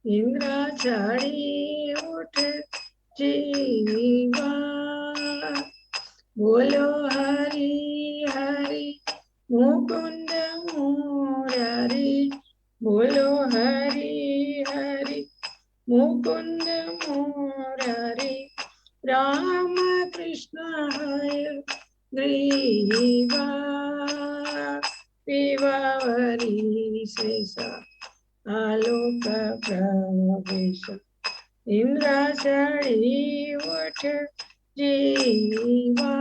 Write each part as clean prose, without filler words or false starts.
इंद्राचली उठ जीवा। बोलो हरि हरि मुकुंद मुरारी। बोलो हरि हरि मुकुंद मुरारी। राम कृष्ण हय ग्रीवा। विवावरी शेषा आलोक प्रवेश। इंद्राचली उठ जीवा।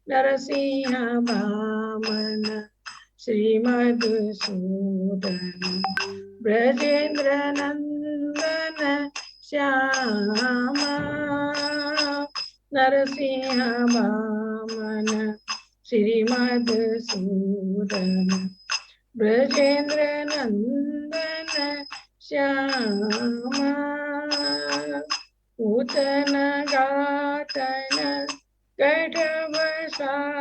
नरसिंह वामन श्रीमधुसूदन। ब्रजेंद्र नंदन श्यामा। नरसिंह वामन श्रीमधुसूदन। ब्रजेंद्र नंदन श्यामा। पूतन गातन गढ़वसातन।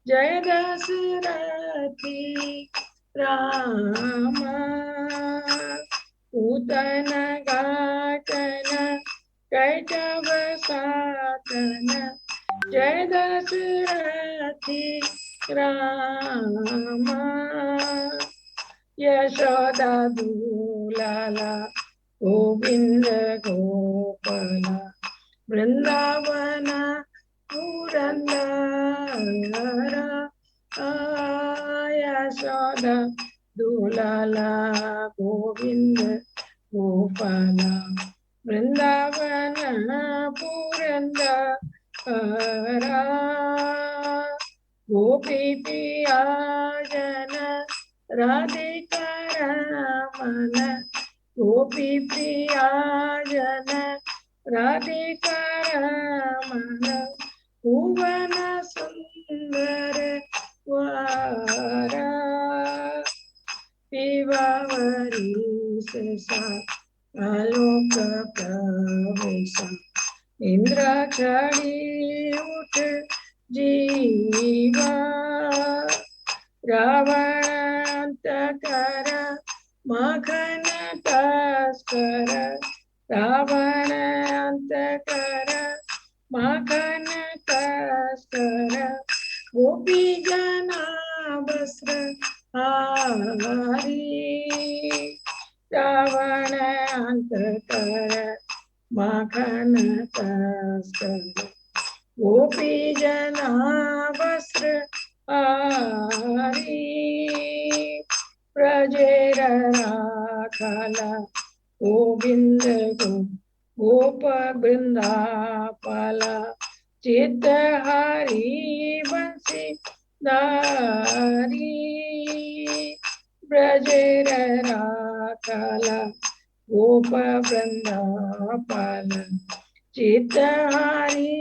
जय दशरथी रामा। पूतन गातन गढ़वसातन। जय दशरथी रामा। यशोदा दूलाला गोविंद गोपाल। वृंदावन पुरंदर। यशोदा दूलाला गोविंद गोपाल। वृंदावन पुरंदर। गोपी पिया जन राधिका रमन। गोपी प्रिया जन राधिका रमन। भुवन सुंदर वारा। विवावरी शेषा आलोक प्रवेश। इंद्राचली उठ जीवा। रावणांतकर मखन तस्कर। रावणांतकर मखन तस्कर। गोपी जना वस्त्र हारी। रावणांतकर मखन तस्कर। गोपी जना वस्त्र हारी। ब्रजेर राखाला गोविंद गोप वृंदापाला। चित्तहारी बंसी दारी। ब्रजेर राखाला गोप वृंदापाला। चित्तहारी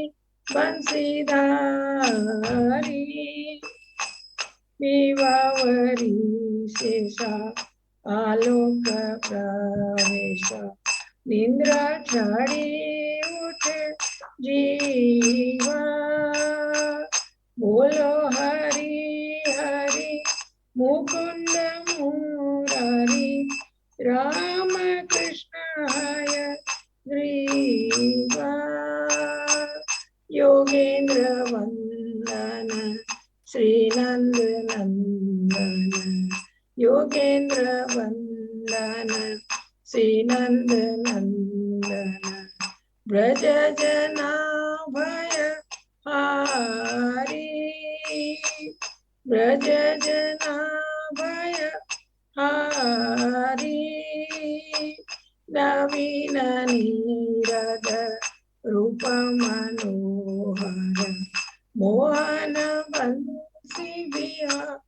बंसीधारी। विवावरी शेषा आलोक प्रवेश। निद्राचली उठ जीवा। बोलो हरि हरि मुकुंद मुरारी। राम कृष्ण हय ग्रीवा। योगेंद्र वंदन श्रीनंद नंदन। योगेंद्र वंदन श्रीनंद नंदन। ब्रज जना भय हारी। ब्रज जना भय हारी। नवीन नीरद रूप मनोहर। मोहन बंसी बिहारी।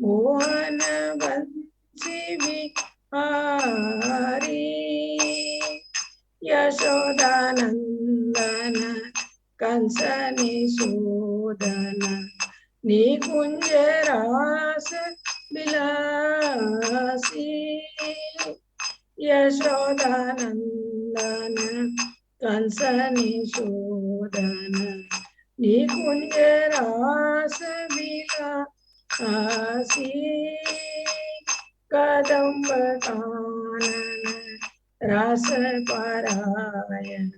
मोहन बंसी बिहारी। यशोदानंदन कंस निशोदन। निकुंज रास बिलासी। यशोदानंदन कंस निशोदन। निकुंज रास बिलासी। कदम्ब कानन रास पारायण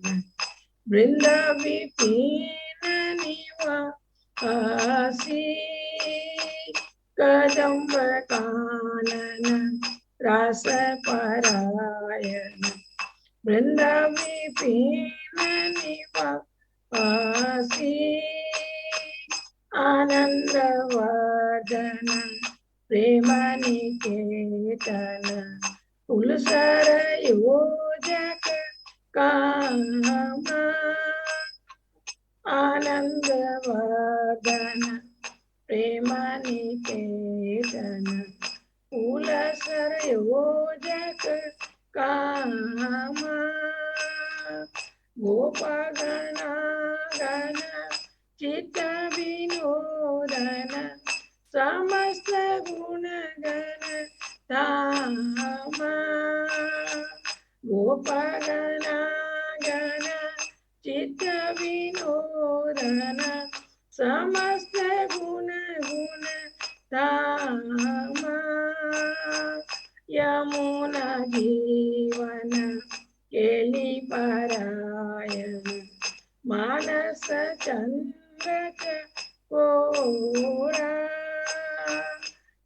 वृंद विपिन निवासी कदम्ब कानन रास पारायण वृंद विपिन निवासी आनंद वर्धन प्रेम निकेतन उलसर योजक काम आनंद वर्धन प्रेम निकेतन उलसर योजक काम गोपगण गण चित्त विनोदन समस्त गुण गण धाम गोपगण गण चित्त विनोदन समस्त गुण गुण धाम यमुना जीवन केली पारायण मानस चंद्रक कोरा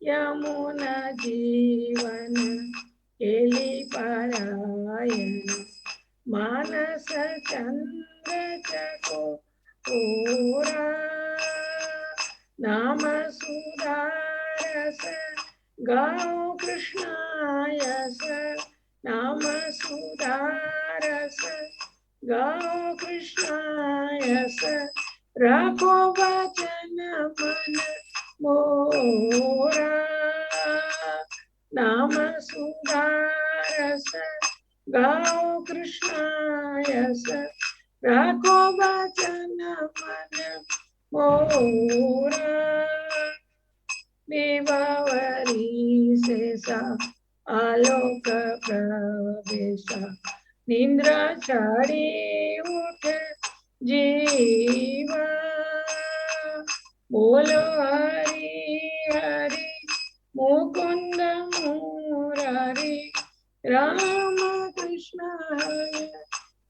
यमुना जीवन केली पारायण मानस चंद्रक कोरा नाम सुधारस गाओ कृष्णायस नाम सुधारस गाओ कृष्णायस रखो वचन मन मोरा नाम सुधारस गाओ कृष्णायस रखो वचन मन मोरा विवावरी शेषा आलोक प्रवेशा निंद्रा छाड़ी उठ जीवा बोलो हरि हरि मुकुंद मुरारी राम कृष्ण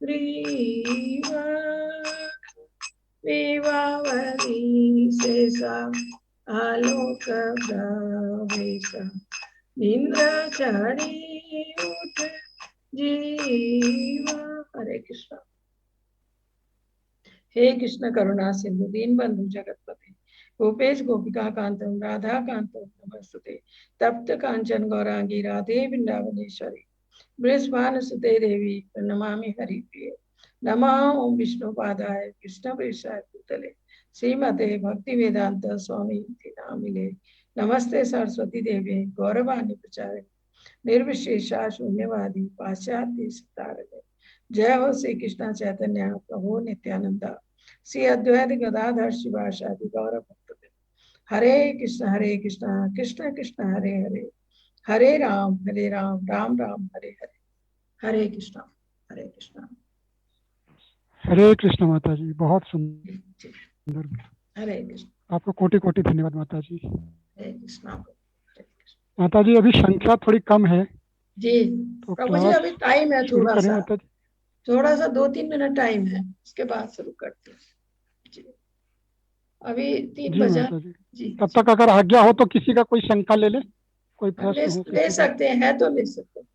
ग्रीवा विवावरी शेषा आलोक प्रवेशा निंद्रा छाड़ी उठ जीवा। हरे कृष्ण। हे कृष्ण करुणा सिंधु दीन बंधु जगतपते गोपेश गोपिका कांतम राधा कांतम नमस्तुते तप्त कांचन गौरांगी राधे वृंदावनेश्वरी वृषभानुसुते देवी प्रणमामि हरिप्रिये नमः ओम विष्णुपादाय कृष्ण प्रेष्ठाय भूतले श्रीमते भक्ति वेदांत स्वामी नामिने नमस्ते सरस्वती देवी गौरवाणी प्रचारिणे निर्विशेषा शून्यवादी पाश्चात्य सितारणे जय हो श्री कृष्ण चैतन्य प्रभु नित्यानंद श्री अद्वैत गदाधर शिवासादि गौर भक्तवृंद हरे कृष्ण कृष्ण कृष्ण हरे हरे हरे राम राम राम हरे हरे हरे कृष्ण हरे कृष्ण माता जी। बहुत सुंदर। हरे कृष्ण। आपको कोटि कोटि धन्यवाद माता जी। हरे कृष्ण माता जी। अभी संख्या थोड़ी कम है जी तो प्रभु जी अभी टाइम है शुरू करें माता जी। थोड़ा सा 2-3 मिनट टाइम है उसके बाद शुरू करते हैं जी। अभी 3 बजे जी। तब तक अगर आज्ञा हो तो किसी का कोई शंका ले ले, कोई प्रश्न हो ले सकते हैं तो ले सकते हैं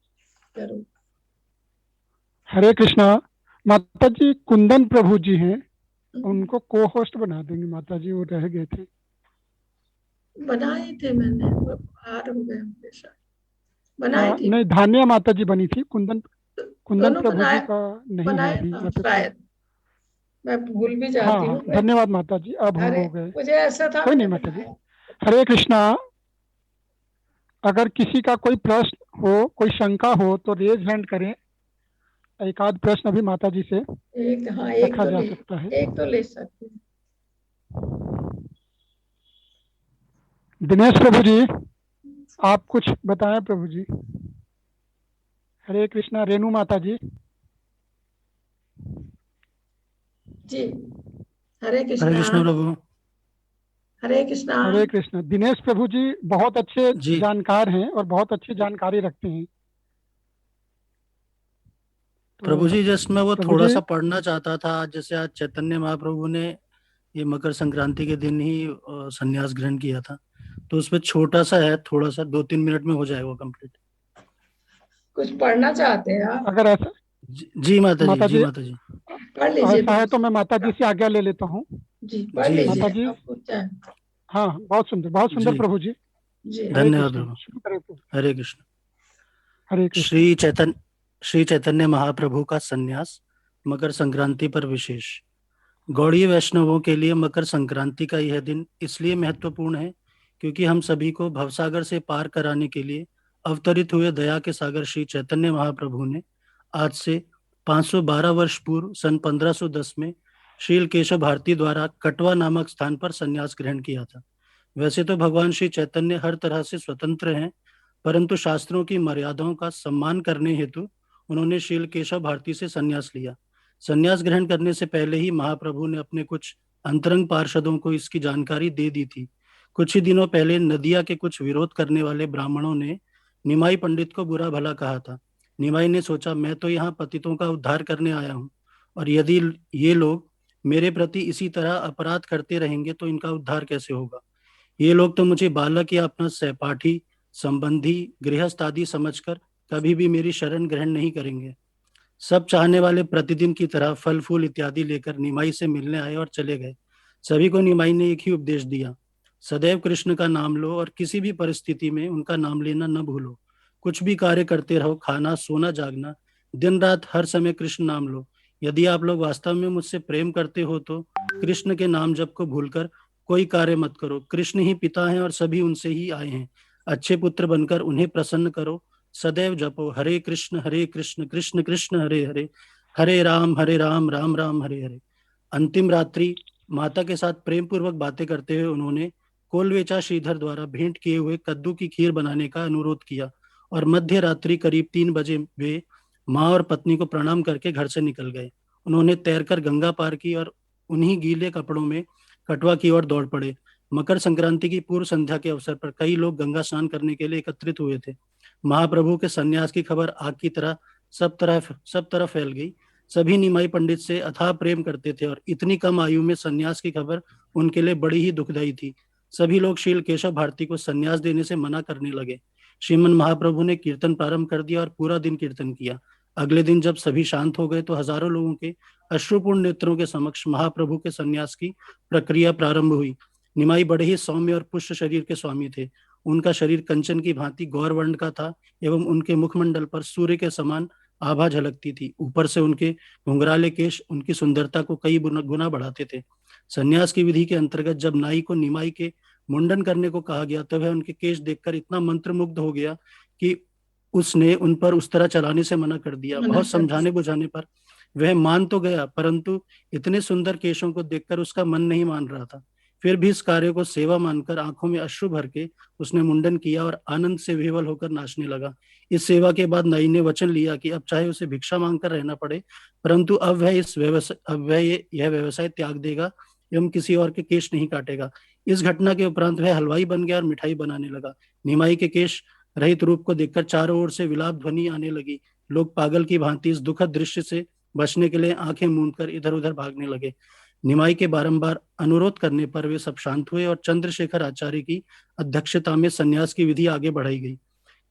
जरूर। हरे कृष्णा। माता जी कुंदन प्रभु जी हैं, उनको को होस्ट बना देंगे माता जी, वो रह गए थे। बनाए थे मैंने, बाहर हो गए होंगे शायद। बनाई थी नहीं, धान्या माता जी बनी थी, कुंदन प्रभु जी का नहीं है अभी। शायद मैं भूल भी जाती हूँ। धन्यवाद माता जी, अब हम हो गए। मुझे ऐसा था कोई नहीं माता जी। हरे कृष्णा। अगर किसी का कोई प्रश्न हो, कोई शंका हो तो रेज हैंड करें। एक आध प्रश्न अभी माता जी से रखा जा सकता है। एक तो ले सकते हैं। दिनेश प्रभु जी आप कुछ बताएं प्रभु जी। हरे कृष्णा। रेणु माता जी जी। हरे कृष्णा प्रभु। हरे कृष्णा। हरे कृष्ण। दिनेश प्रभु जी बहुत अच्छे जी जानकार हैं और बहुत अच्छी जानकारी रखते हैं। प्रभु तो जी, जस्ट मैं वो प्रभु थोड़ा जी, सा पढ़ना चाहता था। जैसे आज चैतन्य महाप्रभु ने ये मकर संक्रांति के दिन ही संन्यास ग्रहण किया था, तो उसमें छोटा सा है, थोड़ा सा 2-3 मिनट में हो जाएगा कंप्लीट। कुछ पढ़ना चाहते हैं आप? अगर ऐसा जी माता जी, माता जी जी माता जी। पढ़ लीजिए ऐसा है तो तो। मैं माता जी से आज्ञा ले लेता हूँ। जी पढ़ जी जी माता लीजिए, जी, आप कुछ चाहें। हाँ, बहुत सुंदर जी। प्रभु जी। जी हरे धन्यवाद कृष्ण, प्रभु। शुरू करें प्रभु। हरे कृष्ण। हरे कृष्ण। श्री चैतन्य महाप्रभु का संन्यास मकर संक्रांति पर विशेष। गौड़ीय वैष्णवों के लिए मकर संक्रांति का यह दिन इसलिए महत्वपूर्ण है क्योंकि हम सभी को भवसागर से पार कराने के लिए अवतरित हुए दया के सागर श्री चैतन्य महाप्रभु ने आज से 512 वर्ष पूर्व सन 1510 में श्रील केशव भारती द्वारा कटवा नामक स्थान पर संन्यास ग्रहण किया था। वैसे तो भगवान श्री चैतन्य हर तरह से स्वतंत्र हैं, परंतु शास्त्रों की मर्यादाओं का सम्मान करने हेतु उन्होंने श्रील केशव भारती से संन्यास लिया। संन्यास ग्रहण करने से पहले ही महाप्रभु ने अपने कुछ अंतरंग पार्षदों को इसकी जानकारी दे दी थी। कुछ ही दिनों पहले नदिया के कुछ विरोध करने वाले ब्राह्मणों ने निमाई पंडित को बुरा भला कहा था। निमाई ने सोचा, मैं तो यहाँ पतितों का उद्धार करने आया हूँ, और यदि ये लोग मेरे प्रति इसी तरह अपराध करते रहेंगे तो इनका उद्धार कैसे होगा। ये लोग तो मुझे बालक या अपना सहपाठी, संबंधी, गृहस्थ आदि समझकर कभी भी मेरी शरण ग्रहण नहीं करेंगे। सब चाहने वाले प्रतिदिन की तरह फल फूल इत्यादि लेकर निमाई से मिलने आए और चले गए। सभी को निमाई ने एक ही उपदेश दिया, सदैव कृष्ण का नाम लो और किसी भी परिस्थिति में उनका नाम लेना न भूलो। कुछ भी कार्य करते रहो, खाना सोना जागना, दिन रात हर समय कृष्ण नाम लो। यदि आप लोग वास्तव में मुझसे प्रेम करते हो तो कृष्ण के नाम जप को भूलकर कोई कार्य मत करो। कृष्ण ही पिता हैं और सभी उनसे ही आए हैं। अच्छे पुत्र बनकर उन्हें प्रसन्न करो। सदैव जपो हरे कृष्ण कृष्ण कृष्ण हरे हरे, हरे राम राम राम हरे हरे। अंतिम रात्रि माता के साथ प्रेम पूर्वक बातें करते हुए उन्होंने कोलवेचा श्रीधर द्वारा भेंट किए हुए कद्दू की खीर बनाने का अनुरोध किया, और मध्य रात्रि करीब 3 बजे वे माँ और पत्नी को प्रणाम करके घर से निकल गए। उन्होंने तैरकर गंगा पार की और उन्हीं गीले कपड़ों में कटवा की ओर दौड़ पड़े। मकर संक्रांति की पूर्व संध्या के अवसर पर कई लोग गंगा स्नान करने के लिए एकत्रित हुए थे। महाप्रभु के संन्यास की खबर आग की तरह सब तरफ फैल गई। सभी निमाई पंडित से अथाह प्रेम करते थे और इतनी कम आयु में संन्यास की खबर उनके लिए बड़ी ही दुखदायी थी। सभी लोग श्रील केशव भारती को संन्यास देने से मना करने लगे। श्रीमन महाप्रभु ने कीर्तन प्रारंभ कर दिया और पूरा दिन कीर्तन किया। अगले दिन जब सभी शांत हो गए तो हजारों लोगों के अश्रुपूर्ण नेत्रों के समक्ष महाप्रभु के संन्यास की प्रक्रिया प्रारंभ हुई। निमाई बड़े ही सौम्य और पुष्ट शरीर के स्वामी थे। उनका शरीर कंचन की भांति गौर वर्ण का था एवं उनके मुखमंडल पर सूर्य के समान आभा झलकती थी। ऊपर से उनके घुंघराले केश उनकी सुंदरता को कई गुना बढ़ाते थे। संन्यास की विधि के अंतर्गत जब नाई को निमाई के मुंडन करने को कहा गया तब वह उनके केश देखकर इतना मंत्रमुग्ध हो गया कि उसने उन पर उस तरह चलाने से मना कर दिया। बहुत समझाने बुझाने पर वह मान तो गया, परंतु इतने सुंदर केशों को देखकर उसका मन नहीं मान रहा था। फिर भी इस कार्य को सेवा मानकर आंखों में अश्रु भर के उसने मुंडन किया और आनंद से विह्वल होकर नाचने लगा। इस सेवा के बाद नाई ने वचन लिया कि अब चाहे उसे भिक्षा मांगकर रहना पड़े, परंतु अब वह यह व्यवसाय त्याग देगा एवं किसी और के केश नहीं काटेगा। इस घटना के उपरांत वह हलवाई बन गया और मिठाई बनाने लगा। निमाई के केश रहित रूप को देखकर चारों ओर से विलाप ध्वनि आने लगी। लोग पागल की भांति इस दुखद दृश्य से बचने के लिए आंखें मूंदकर इधर उधर भागने लगे। निमाई के बारंबार अनुरोध करने पर वे सब शांत हुए और चंद्रशेखर आचार्य की अध्यक्षता में संन्यास की विधि आगे बढ़ाई गई।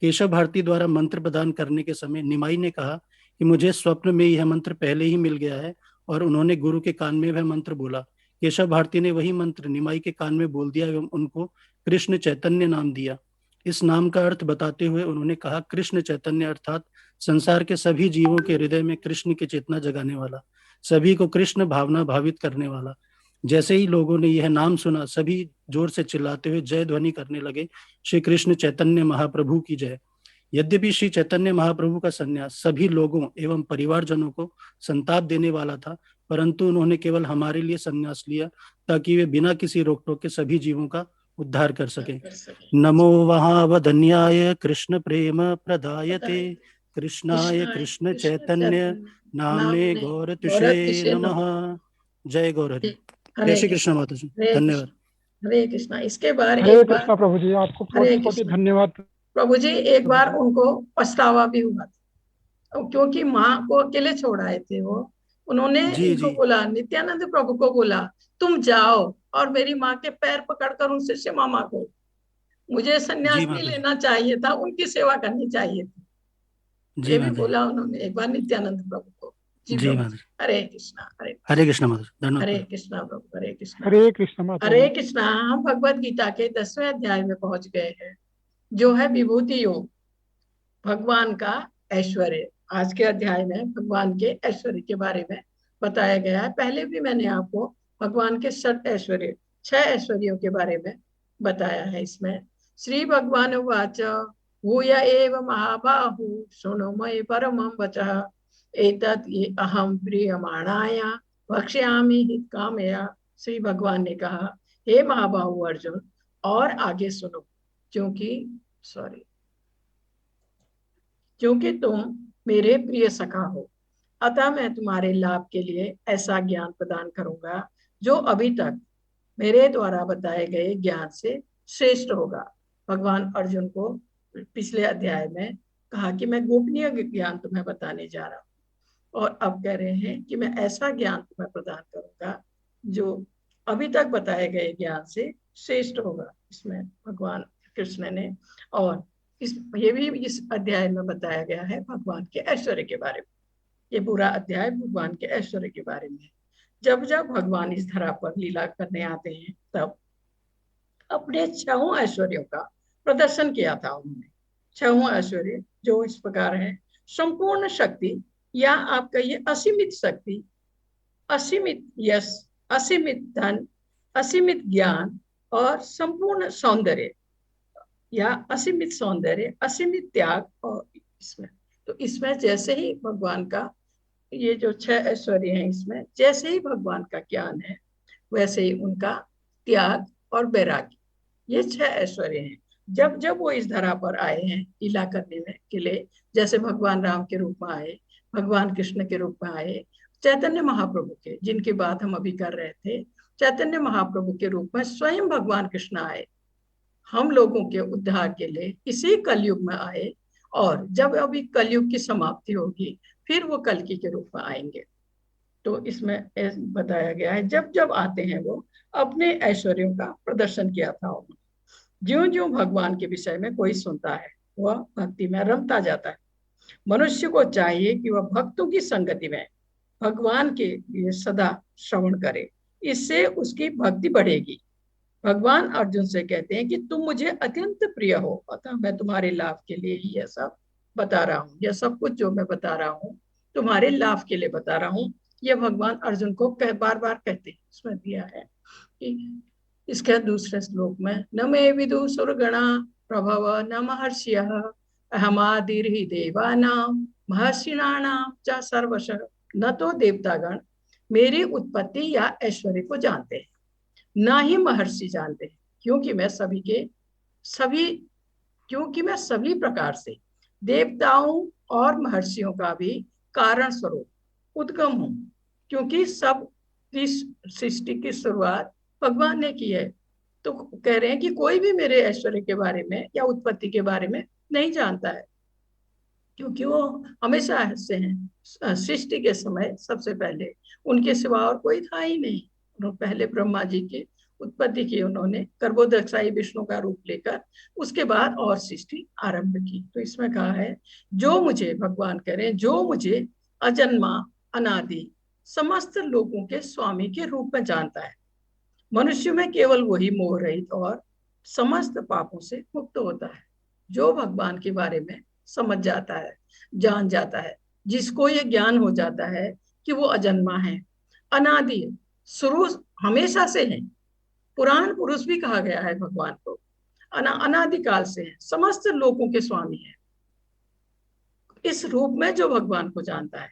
केशव भारती द्वारा मंत्र प्रदान करने के समय निमाई ने कहा कि मुझे स्वप्न में यह मंत्र पहले ही मिल गया है, और उन्होंने गुरु के कान में वह मंत्र बोला। केशव भारती ने वही मंत्र निमाई के कान में बोल दिया एवं उनको कृष्ण चैतन्य नाम दिया। इस नाम का अर्थ बताते हुए उन्होंने कहा, कृष्ण चैतन्य अर्थात संसार के सभी जीवों के हृदय में कृष्ण की चेतना जगाने वाला, सभी को कृष्ण भावना भावित करने वाला। जैसे ही लोगों ने यह नाम सुना सभी जोर से चिल्लाते हुए जय ध्वनि करने लगे, श्री कृष्ण चैतन्य महाप्रभु की जय। यद्यपि श्री चैतन्य महाप्रभु का संन्यास सभी लोगों एवं परिवारजनों को संताप देने वाला था, परंतु उन्होंने केवल हमारे लिए संन्यास लिया ताकि वे बिना किसी रोक टोक के सभी जीवों का उद्धार कर सके। नमो वहावधन्याय कृष्ण प्रेम प्रदायते, कृष्णाय कृष्ण चैतन्य नामने गौर तुषे नमः। जय गौर हरि। जय श्री कृष्ण माता जी। धन्यवाद। हरे कृष्णा। इसके बाद हरे एक बार, कृष्णा प्रभु जी, आपको हरे कोटि कोटि कृष्णा धन्यवाद प्रभु जी, एक प्रभु बार जी। उनको पछतावा भी हुआ था, क्योंकि माँ को अकेले छोड़ आए थे वो। उन्होंने जी इनको जी बोला, नित्यानंद प्रभु को बोला, तुम जाओ और मेरी माँ के पैर पकड़कर उनसे क्षमा मांगो, मुझे जी सन्यास नहीं माता जी। लेना चाहिए था, उनकी सेवा करनी चाहिए थी। ये जी भी माता जी। बोला उन्होंने एक बार नित्यानंद प्रभु को। जी जी प्रभु माता जी। जी। हरे कृष्णा, हरे हरे कृष्णा, कृष्ण माता जी, धन्यवाद हरे माता कृष्णा प्रभु, हरे कृष्णा, हरे कृष्ण माता हरे जी। कृष्णा। हम भगवत गीता के 10वें अध्याय में पहुंच गए हैं, जो है विभूति योग, भगवान का ऐश्वर्य। आज के अध्याय में भगवान के ऐश्वर्य के बारे में बताया गया है। पहले भी मैंने आपको भगवान के 6 ऐश्वर्यों के बारे में बताया है। इसमें श्री भगवान वाच, भूय एव महाबाहु शृणु मयि परमं वचः, एतत् ये अहम प्रियमाणाय वक्ष्यामि हितकामया। श्री भगवान ने कहा, हे महाबाहु अर्जुन, और आगे सुनो, क्योंकि सॉरी क्योंकि तुम मेरे प्रिय सखा हो, अतः मैं तुम्हारे लाभ के लिए ऐसा ज्ञान प्रदान करूंगा जो अभी तक मेरे द्वारा बताए गए ज्ञान से श्रेष्ठ होगा। भगवान अर्जुन को पिछले अध्याय में कहा कि मैं गोपनीय ज्ञान तुम्हें बताने जा रहा हूँ, और अब कह रहे हैं कि मैं ऐसा ज्ञान तुम्हें प्रदान करूंगा जो अभी तक बताए गए ज्ञान से श्रेष्ठ होगा। इसमें भगवान कृष्ण ने, और ये भी इस अध्याय में बताया गया है भगवान के ऐश्वर्य के बारे में। ये पूरा अध्याय भगवान के ऐश्वर्य के बारे में है। जब जब भगवान इस धरा पर लीला करने आते हैं, तब अपने 6 ऐश्वर्यों का प्रदर्शन किया था उन्होंने। 6 ऐश्वर्य जो इस प्रकार है: संपूर्ण शक्ति, या आप कहिए असीमित शक्ति, असीमित यश, असीमित धन, असीमित ज्ञान, और संपूर्ण सौंदर्य, या असीमित सौंदर्य, असीमित त्याग। और इसमें तो इसमें जैसे ही भगवान का ये जो 6 ऐश्वर्य हैं, इसमें जैसे ही भगवान का ज्ञान है, वैसे ही उनका त्याग और वैराग्य, ये 6 ऐश्वर्य हैं। जब जब वो इस धरा पर आए हैं लीला करने में के लिए, जैसे भगवान राम के रूप में आए, भगवान कृष्ण के रूप में आए, चैतन्य महाप्रभु के, जिनकी बात हम अभी कर रहे थे, चैतन्य महाप्रभु के रूप में स्वयं भगवान कृष्ण आए, हम लोगों के उद्धार के लिए इसी कलयुग में आए। और जब अभी कलयुग की समाप्ति होगी, फिर वो कल्कि के रूप में आएंगे। तो इसमें बताया गया है, जब जब आते हैं वो अपने ऐश्वर्यों का प्रदर्शन किया था उन्होंने। ज्यों ज्यों भगवान के विषय में कोई सुनता है, वह भक्ति में रमता जाता है। मनुष्य को चाहिए कि वह भक्तों की संगति में भगवान के लिए सदा श्रवण करे, इससे उसकी भक्ति बढ़ेगी। भगवान अर्जुन से कहते हैं कि तुम मुझे अत्यंत प्रिय हो, अतः मैं तुम्हारे लाभ के लिए ही यह सब बता रहा हूँ। यह सब कुछ जो मैं बता रहा हूँ, तुम्हारे लाभ के लिए बता रहा हूँ। यह भगवान अर्जुन को बार बार कहते हैं। इसमें दिया है कि इसके दूसरे श्लोक में, न मे विदु सुरगणा प्रभव न महर्षियः अहमादिर ही देवानां महर्षिणानां च सर्वश। न तो देवतागण मेरी उत्पत्ति या ऐश्वर्य को जानते हैं, ना ही महर्षि जानते हैं, क्योंकि मैं सभी प्रकार से देवताओं और महर्षियों का भी कारण स्वरूप उद्गम हूं, क्योंकि सब सृष्टि की शुरुआत भगवान ने की है। तो कह रहे हैं कि कोई भी मेरे ऐश्वर्य के बारे में या उत्पत्ति के बारे में नहीं जानता है, क्योंकि वो हमेशा से हैं। सृष्टि के समय सबसे पहले उनके सिवा और कोई था ही नहीं। उन्होंने पहले ब्रह्मा जी की उत्पत्ति की, उन्होंने गर्भोदक्षाई विष्णु का रूप लेकर, उसके बाद और सृष्टि आरंभ की। तो इसमें कहा है, जो मुझे, भगवान कह रहे हैं, जो मुझे अजन्मा अनादि समस्त लोगों के स्वामी के रूप में जानता है, मनुष्य में केवल वही मोह रहित और समस्त पापों से मुक्त होता है। जो भगवान के बारे में समझ जाता है, जान जाता है, जिसको ये ज्ञान हो जाता है कि वो अजन्मा है, अनादि, शुरू हमेशा से है, पुराण पुरुष भी कहा गया है भगवान को, अनादिकाल से है, समस्त लोगों के स्वामी है। इस रूप में जो भगवान को जानता है,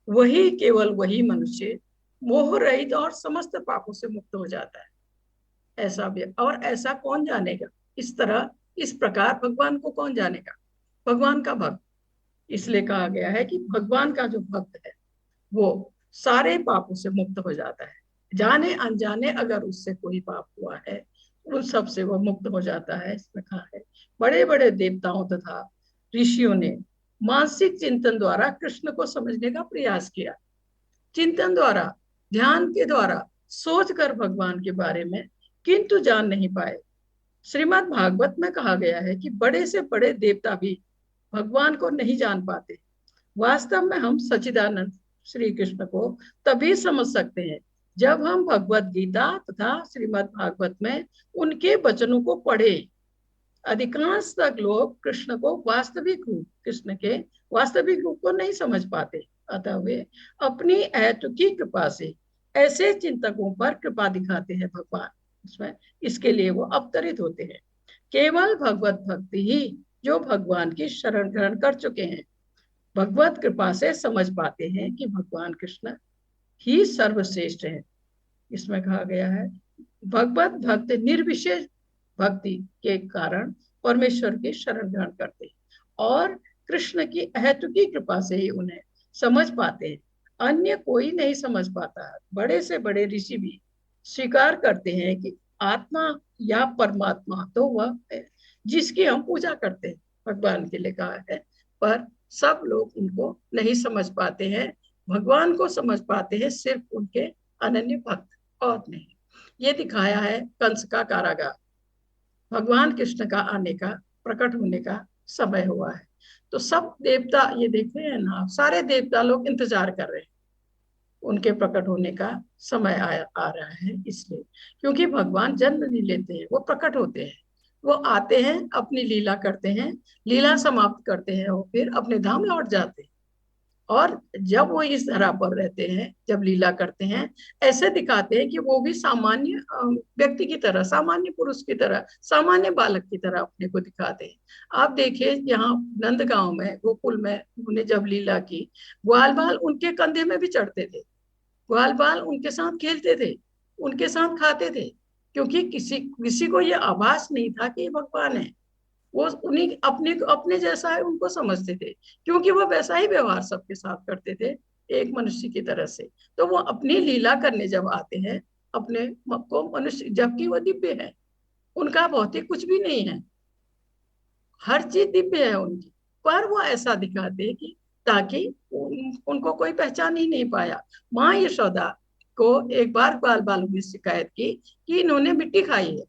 वही, केवल वही मनुष्य मोह रहित और समस्त पापों से मुक्त हो जाता है। ऐसा भी, और ऐसा कौन जानेगा? इस तरह, इस प्रकार भगवान को कौन जानेगा? भगवान का भक्त। इसलिए कहा गया है कि भगवान का जो भक्त है, वो सारे पापों से मुक्त हो जाता है। जाने अनजाने अगर उससे कोई पाप हुआ है, उन सब से वो मुक्त हो जाता है। इसमें कहा है बड़े बड़े देवताओं तथा ऋषियों ने मानसिक चिंतन द्वारा कृष्ण को समझने का प्रयास किया। चिंतन द्वारा, ध्यान के द्वारा सोच कर भगवान के बारे में, किंतु जान नहीं पाए। श्रीमद् भागवत में कहा गया है कि बड़े से बड़े देवता भी भगवान को नहीं जान पाते। वास्तव में हम सच्चिदानंद श्री कृष्ण को तभी समझ सकते हैं जब हम भगवत गीता तथा श्रीमद् भागवत में उनके वचनों को पढ़े। अधिकांश तक लोग कृष्ण को वास्तविक रूप, कृष्ण के वास्तविक रूप को नहीं समझ पाते, अतः वे अपनी अहेतुकी कृपा से ऐसे चिंतकों पर कृपा दिखाते हैं भगवान इसमें, इसके लिए वो अवतरित होते हैं। केवल भगवत भक्ति ही जो भगवान की शरण ग्रहण कर चुके हैं भगवत कृपा से समझ पाते हैं कि भगवान कृष्ण ही सर्वश्रेष्ठ है। इसमें कहा गया है भगवत भक्त निर्विशेष भक्ति के कारण परमेश्वर की शरण ग्रहण करते हैं और कृष्ण की अहेतुकी कृपा से ही उन्हें समझ पाते हैं। अन्य कोई नहीं समझ पाता। बड़े से बड़े ऋषि भी स्वीकार करते हैं कि आत्मा या परमात्मा तो वह है जिसकी हम पूजा करते हैं, भगवान के लिए कहा है, पर सब लोग उनको नहीं समझ पाते हैं। भगवान को समझ पाते हैं सिर्फ उनके अनन्य भक्त और नहीं। ये दिखाया है कंस का कारागार। भगवान कृष्ण का आने का, प्रकट होने का समय हुआ है, तो सब देवता, ये देख रहे हैं ना, सारे देवता लोग इंतजार कर रहे हैं उनके प्रकट होने का समय आ रहा है। इसलिए क्योंकि भगवान जन्म नहीं लेते हैं, वो प्रकट होते हैं, वो आते हैं, अपनी लीला करते हैं, लीला समाप्त करते हैं और फिर अपने धाम लौट जाते हैं। और जब वो इस धरा पर रहते हैं, जब लीला करते हैं, ऐसे दिखाते हैं कि वो भी सामान्य व्यक्ति की तरह, सामान्य पुरुष की तरह, सामान्य बालक की तरह अपने को दिखाते हैं। आप देखिए यहाँ नंदगांव में, गोकुल में उन्होंने जब लीला की, ग्वाल बाल उनके कंधे में भी चढ़ते थे, ग्वाल बाल उनके साथ खेलते थे, उनके साथ खाते थे, क्योंकि किसी को ये आभास नहीं था कि ये भगवान है। वो उन्हीं अपने जैसा है उनको समझते थे, क्योंकि वो वैसा ही व्यवहार सबके साथ करते थे, एक मनुष्य की तरह से। तो वो अपनी लीला करने जब आते हैं अपने को मनुष्य, जबकि वो दिव्य है, उनका भौतिक कुछ भी नहीं है, हर चीज दिव्य है उनकी, पर वो ऐसा दिखाते हैं कि ताकि उनको कोई पहचान ही नहीं पाया। माँ यशोदा को एक बार बाल बालों ने शिकायत की कि इन्होंने मिट्टी खाई है,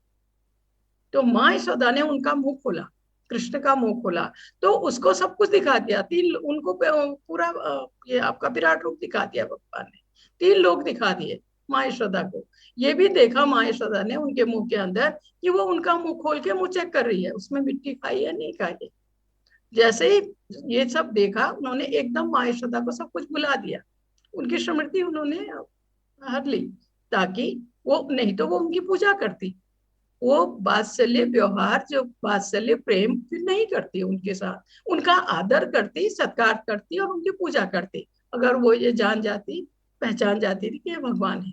तो माँ यशोदा ने उनका मुंह खोला, कृष्ण का मुंह खोला, तो उसको सब कुछ दिखा दिया। उनको पूरा ये आपका विराट रूप दिखा दिया भगवान ने, 3 लोग दिखा दिए माँ यशोदा को। ये भी देखा माँ यशोदा ने उनके मुंह के अंदर कि वो उनका मुंह खोल के मुंह चेक कर रही है, उसमें मिट्टी खाई है नहीं खाई है। जैसे ही ये सब देखा, उन्होंने एकदम माँ यशोदा को सब कुछ भुला दिया, उनकी स्मृति उन्होंने हर ली, ताकि वो, नहीं तो वो उनकी पूजा करती, वो वात्सल्य व्यवहार, जो वात्सल्य प्रेम फिर नहीं करती उनके साथ, उनका आदर करती, सत्कार करती और उनकी पूजा करती, अगर वो ये जान जाती, पहचान जाती थी कि ये भगवान है।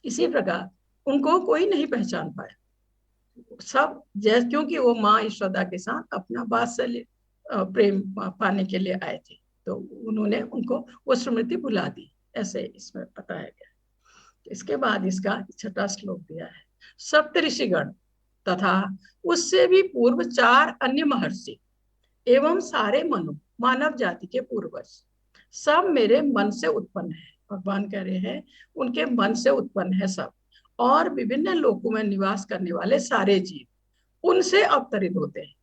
इसी प्रकार उनको कोई नहीं पहचान पाया सब, जैसे क्योंकि वो माँ यशोदा के साथ अपना वात्सल्य प्रेम पाने के लिए आए थे, तो उन्होंने उनको वो स्मृति भुला दी, ऐसे इसमें बताया गया। इसके बाद इसका 6वां श्लोक दिया है। सप्तऋषिगण तथा उससे भी पूर्व 4 अन्य महर्षि एवं सारे मनु, मानव जाति के पूर्वज, सब मेरे मन से उत्पन्न है। भगवान कह रहे हैं उनके मन से उत्पन्न है सब, और विभिन्न लोकों में निवास करने वाले सारे जीव उनसे अवतरित होते हैं,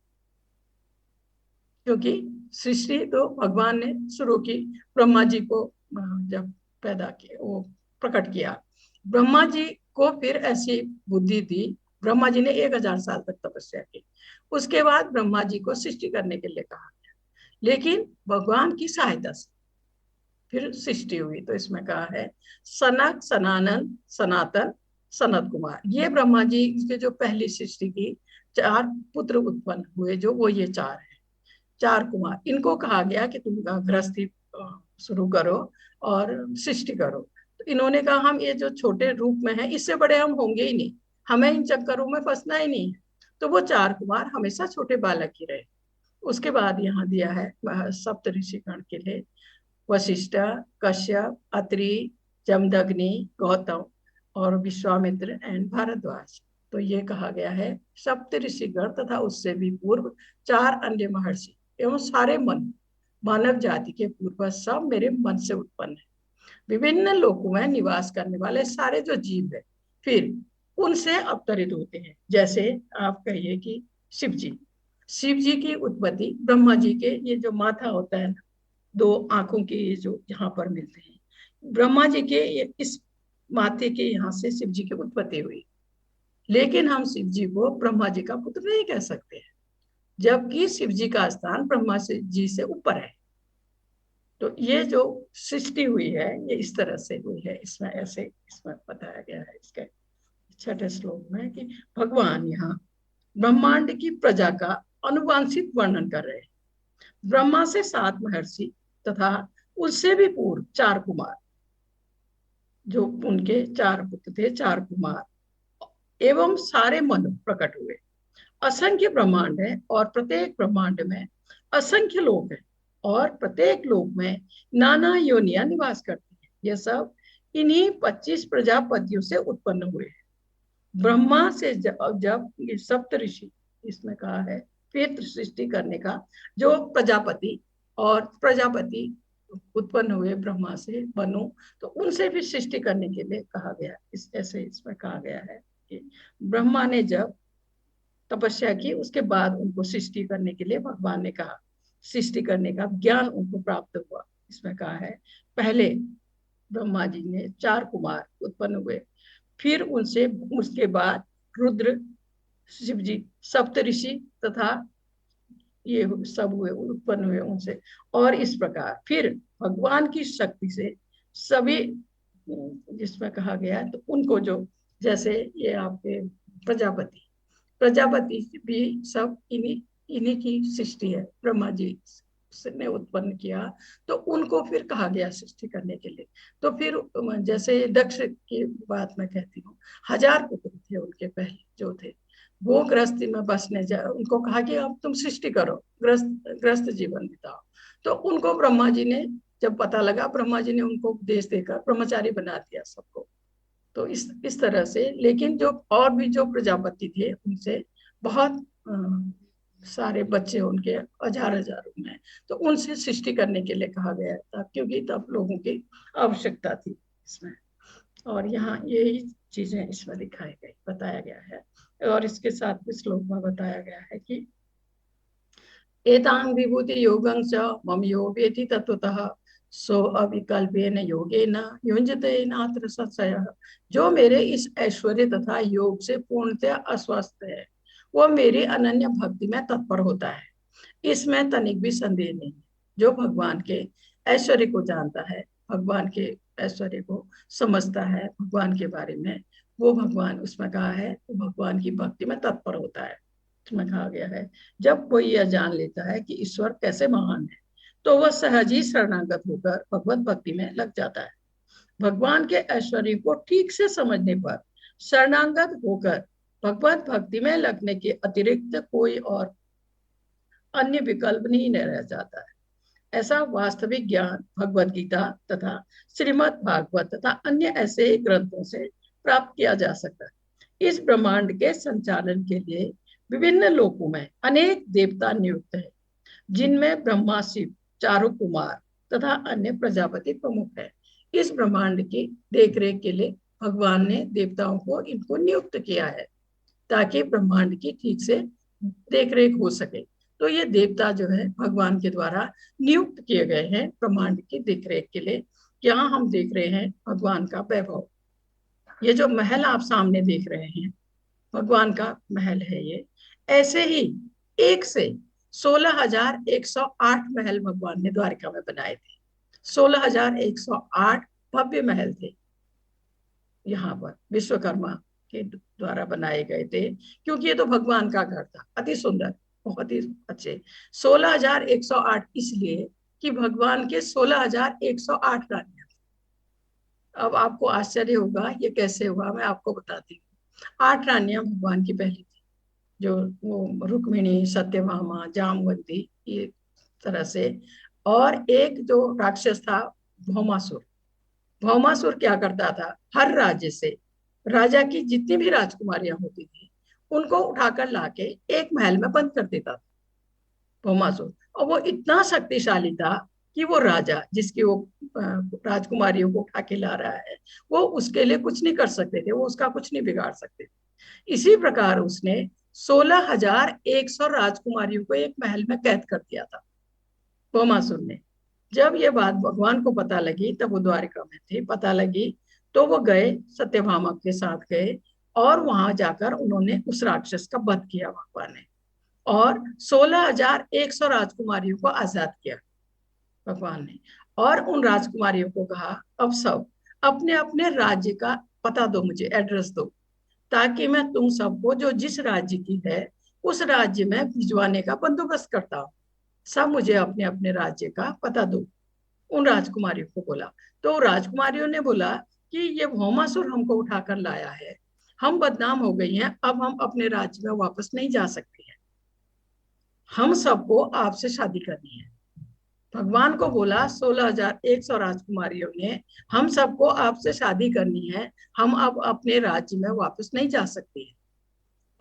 क्योंकि सृष्टि तो भगवान ने शुरू की। ब्रह्मा जी को जब पैदा किया, वो प्रकट किया, ब्रह्मा जी को फिर ऐसी बुद्धि दी, ब्रह्मा जी ने 1000 साल तक तपस्या की, उसके बाद ब्रह्मा जी को सृष्टि करने के लिए कहा गया, लेकिन भगवान की सहायता से फिर सृष्टि हुई। तो इसमें कहा है सनक, सनानंद, सनातन, सनत कुमार, ये ब्रह्मा जी के जो पहली सृष्टि की 4 पुत्र उत्पन्न हुए, जो वो ये 4 है, 4 कुमार, इनको कहा गया कि तुम गृहस्थी शुरू करो और सृष्टि करो। तो इन्होंने कहा हम ये जो छोटे रूप में है, इससे बड़े हम होंगे ही नहीं, हमें इन चक्करों में फंसना ही नहीं है। तो वो 4 कुमार हमेशा छोटे बालक ही रहे। उसके बाद यहाँ दिया है सप्त ऋषिगण के लिए वशिष्ठ, कश्यप, अत्रि, जमदग्नि, गौतम और विश्वामित्र एंड भारद्वाज। तो ये कहा गया है सप्त ऋषिगण तथा उससे भी पूर्व 4 अन्य महर्षि एवं सारे मन, मानव जाति के पूर्वज सब मेरे मन से उत्पन्न है। विभिन्न लोकों में निवास करने वाले सारे जो जीव है फिर उनसे अवतरित होते हैं। जैसे आप कहिए कि शिव जी की उत्पत्ति ब्रह्मा जी के ये जो माथा होता है ना, 2 आंखों के जो यहाँ पर मिलते हैं, ब्रह्मा जी के इस माथे के यहाँ से शिव जी की उत्पत्ति हुई। लेकिन हम शिव जी को ब्रह्मा जी का पुत्र नहीं कह सकते हैं, जबकि शिव जी का स्थान ब्रह्मा जी से ऊपर है। तो ये जो सृष्टि हुई है ये इस तरह से हुई है। इसमें ऐसे इसमें बताया गया है इसके 6ठे श्लोक में कि भगवान यहाँ ब्रह्मांड की प्रजा का अनुवांशिक वर्णन कर रहे हैं। ब्रह्मा से 7 महर्षि तथा उससे भी पूर्व 4 कुमार, जो उनके 4 पुत्र थे, 4 कुमार एवं सारे मनु प्रकट हुए। असंख्य ब्रह्मांड है और प्रत्येक ब्रह्मांड में असंख्य लोक है और प्रत्येक लोक में नाना योनियां निवास करती है। ये सब इन्हीं 25 प्रजापतियों से उत्पन्न हुए हैं। ब्रह्मा से जब ये सप्तऋषि इसमें कहा है फिर सृष्टि करने का, जो प्रजापति और प्रजापति उत्पन्न हुए ब्रह्मा से बनो, तो उनसे भी सृष्टि करने के लिए कहा गया। इस ऐसे इसमें कहा गया है कि ब्रह्मा ने जब तपस्या की उसके बाद उनको सृष्टि करने के लिए भगवान ने कहा, सृष्टि करने का ज्ञान उनको प्राप्त हुआ। इसमें कहा है पहले ब्रह्मा जी ने 4 कुमार उत्पन्न हुए, फिर उनसे उसके बाद रुद्र, शिव जी, सप्तऋषि तथा ये सब हुए, उत्पन्न हुए उनसे। और इस प्रकार फिर भगवान की शक्ति से सभी, जिसमें कहा गया है तो उनको जो, जैसे ये आपके प्रजापति भी सब इन्हीं की सृष्टि है, ब्रह्मा जी ने उत्पन्न किया, तो उनको फिर कहा गया सृष्टि करने के लिए। तो फिर जैसे दक्ष की बात मैं कहती हूँ, 1000 पुत्र थे उनके पहले जो थे, वो गृहस्थी में बसने उनको कहा कि अब तुम सृष्टि करो, गृहस्थ जीवन बिताओ। तो उनको ब्रह्मा जी ने जब पता लगा, ब्रह्मा जी ने उनको उपदेश देकर ब्रह्मचारी बना दिया सबको। तो इस तरह से, लेकिन जो और भी जो प्रजापति थे उनसे बहुत सारे बच्चे उनके हजारों में, तो उनसे सृष्टि करने के लिए कहा गया था, क्योंकि तब लोगों की आवश्यकता थी इसमें। और यहाँ यही चीजें इसमें दिखाई गई, बताया गया है। और इसके साथ श्लोक में बताया गया है कि एतां विभूति योगं च मम यो वेति तत्वतः सो अविकल्पेन योगेन युञ्जते नात्र संशयः। जो मेरे इस ऐश्वर्य तथा योग से पूर्णतः अस्वस्थ है, वो मेरी अनन्य भक्ति में तत्पर होता है, इसमें तनिक भी संदेह नहीं। जो भगवान के ऐश्वर्य को जानता है, भगवान के ऐश्वर्य को समझता है, भगवान के बारे में, वो भगवान, उसमें कहा है भगवान की भक्ति में तत्पर होता है। उसमें कहा गया है जब कोई यह जान लेता है कि ईश्वर कैसे महान है, तो वह सहज ही शरणागत होकर भगवत भक्ति में लग जाता है। भगवान के ऐश्वर्य को ठीक से समझने पर शरणागत होकर भगवत भक्ति में लगने के अतिरिक्त कोई और अन्य विकल्प नहीं रह जाता है। ऐसा वास्तविक ज्ञान भगवत गीता तथा श्रीमद् भागवत तथा अन्य ऐसे ग्रंथों से प्राप्त किया जा सकता है। इस ब्रह्मांड के संचालन के लिए विभिन्न लोकों में अनेक देवता नियुक्त है, जिनमें ब्रह्मा, शिव, 4 कुमार तथा अन्य प्रजापति प्रमुख है। इस ब्रह्मांड की देखरेख के लिए भगवान ने देवताओं को इनको नियुक्त किया है, ताकि ब्रह्मांड की ठीक से देखरेख हो सके। तो ये देवता जो है भगवान के द्वारा नियुक्त किए गए हैं ब्रह्मांड की देखरेख के लिए। यहाँ हम देख रहे हैं भगवान का वैभव। ये जो महल आप सामने देख रहे हैं, भगवान का महल है ये। ऐसे ही एक से 16,108 महल भगवान ने द्वारिका में बनाए थे। 16,108 भव्य महल थे यहाँ पर, विश्वकर्मा के द्वारा बनाए गए थे, क्योंकि ये तो भगवान का घर था, अति सुंदर, बहुत ही अच्छे। 16,108 इसलिए कि भगवान के 16,108 रानियां। अब आपको आश्चर्य होगा ये कैसे हुआ, मैं आपको बताती हूँ। 8 रानियां भगवान की पहली थी, जो वो रुक्मिणी, सत्यभामा, जामवंती, ये तरह से। और एक जो राक्षस था भौमासुर, भौमासुर क्या करता था, हर राज्य से राजा की जितनी भी राजकुमारियां होती थी उनको उठाकर लाके एक महल में बंद कर देता था भौमासुर। और वो इतना शक्तिशाली था कि वो राजा जिसकी वो राजकुमारियों को उठा के ला रहा है, वो उसके लिए कुछ नहीं कर सकते थे, वो उसका कुछ नहीं बिगाड़ सकते थे। इसी प्रकार उसने 16,100 राजकुमारियों को एक महल में कैद कर दिया था भौमासुर ने। जब ये बात भगवान को पता लगी, तब वो द्वारिका में थे, पता लगी तो वो गए, सत्यभामा के साथ गए और वहां जाकर उन्होंने उस राक्षस का वध किया भगवान ने, और 16,100 राजकुमारियों को आजाद किया भगवान ने। और उन राजकुमारियों को कहा, अब सब अपने अपने राज्य का पता दो, मुझे एड्रेस दो, ताकि मैं तुम सबको जो जिस राज्य की है उस राज्य में भिजवाने का बंदोबस्त करता हूँ। सब मुझे अपने अपने राज्य का पता दो, उन राजकुमारियों को बोला। तो राजकुमारियों ने बोला कि ये भौमासुर हमको उठाकर लाया है, हम बदनाम हो गई हैं, अब हम अपने राज्य में वापस नहीं जा सकते हैं, हम सबको आपसे शादी करनी है। भगवान को बोला 16,100 राजकुमारियों ने, हम सबको आपसे शादी करनी है, हम अब अपने राज्य में वापस नहीं जा सकते हैं।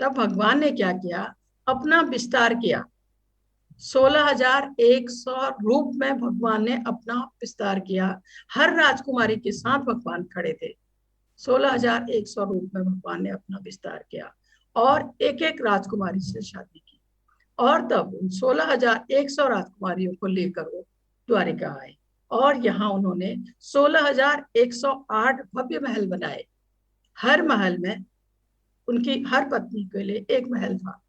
तब भगवान ने क्या किया, अपना विस्तार किया। 16,100 रूप में भगवान ने अपना विस्तार किया। हर राजकुमारी के साथ भगवान खड़े थे। 16,100 रूप में भगवान ने अपना विस्तार किया और एक एक राजकुमारी से शादी की। और तब 16,100 राजकुमारियों को लेकर वो द्वारिका आए और यहाँ उन्होंने 16,108 भव्य महल बनाए। हर महल में उनकी हर पत्नी के लिए एक महल था।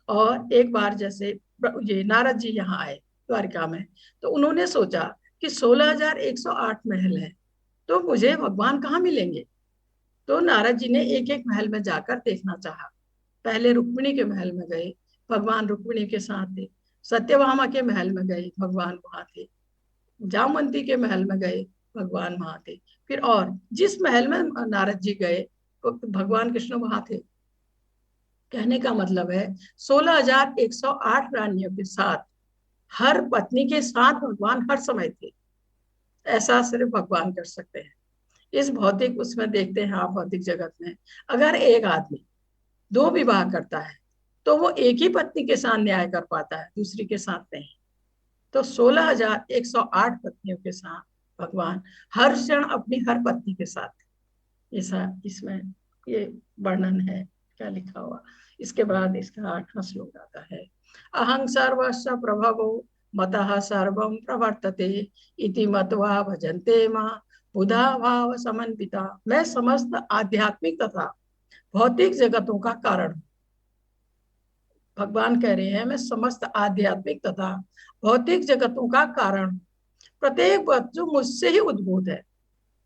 और एक बार जैसे ये नारद जी यहाँ आए द्वारिका में, तो उन्होंने सोचा कि 16,108 महल है, तो मुझे भगवान कहाँ मिलेंगे। तो नारद जी ने एक एक महल में जाकर देखना चाहा। पहले रुक्मिणी के महल में गए, भगवान रुक्मिणी के साथ थे। सत्यभामा के महल में गए, भगवान वहां थे। जामवंती के महल में गए, भगवान वहां थे। फिर और जिस महल में नारद जी गए तो भगवान कृष्ण वहां थे। कहने का मतलब है 16,108 रानियों के साथ, हर पत्नी के साथ भगवान हर समय थे। ऐसा सिर्फ भगवान कर सकते हैं। इस भौतिक उसमें देखते हैं आप, भौतिक जगत में अगर एक आदमी 2 विवाह करता है तो वो एक ही पत्नी के साथ न्याय कर पाता है, दूसरी के साथ नहीं। तो 16,108 पत्नियों के साथ भगवान हर क्षण अपनी हर पत्नी के साथ, ऐसा इसमें ये वर्णन है। क्या लिखा हुआ, इसके बाद इसका 8वां श्लोक आता है। अहं सर्वस्य प्रभवो मतः सर्वं प्रवर्तते इति मत्वा भजन्ते मां बुधा भाव समन्विता। मैं समस्त आध्यात्मिक तथा भौतिक जगतों का कारण हूँ। भगवान कह रहे हैं मैं समस्त आध्यात्मिक तथा भौतिक जगतों का कारण हूँ। प्रत्येक वस्तु मुझसे ही उद्भूत है।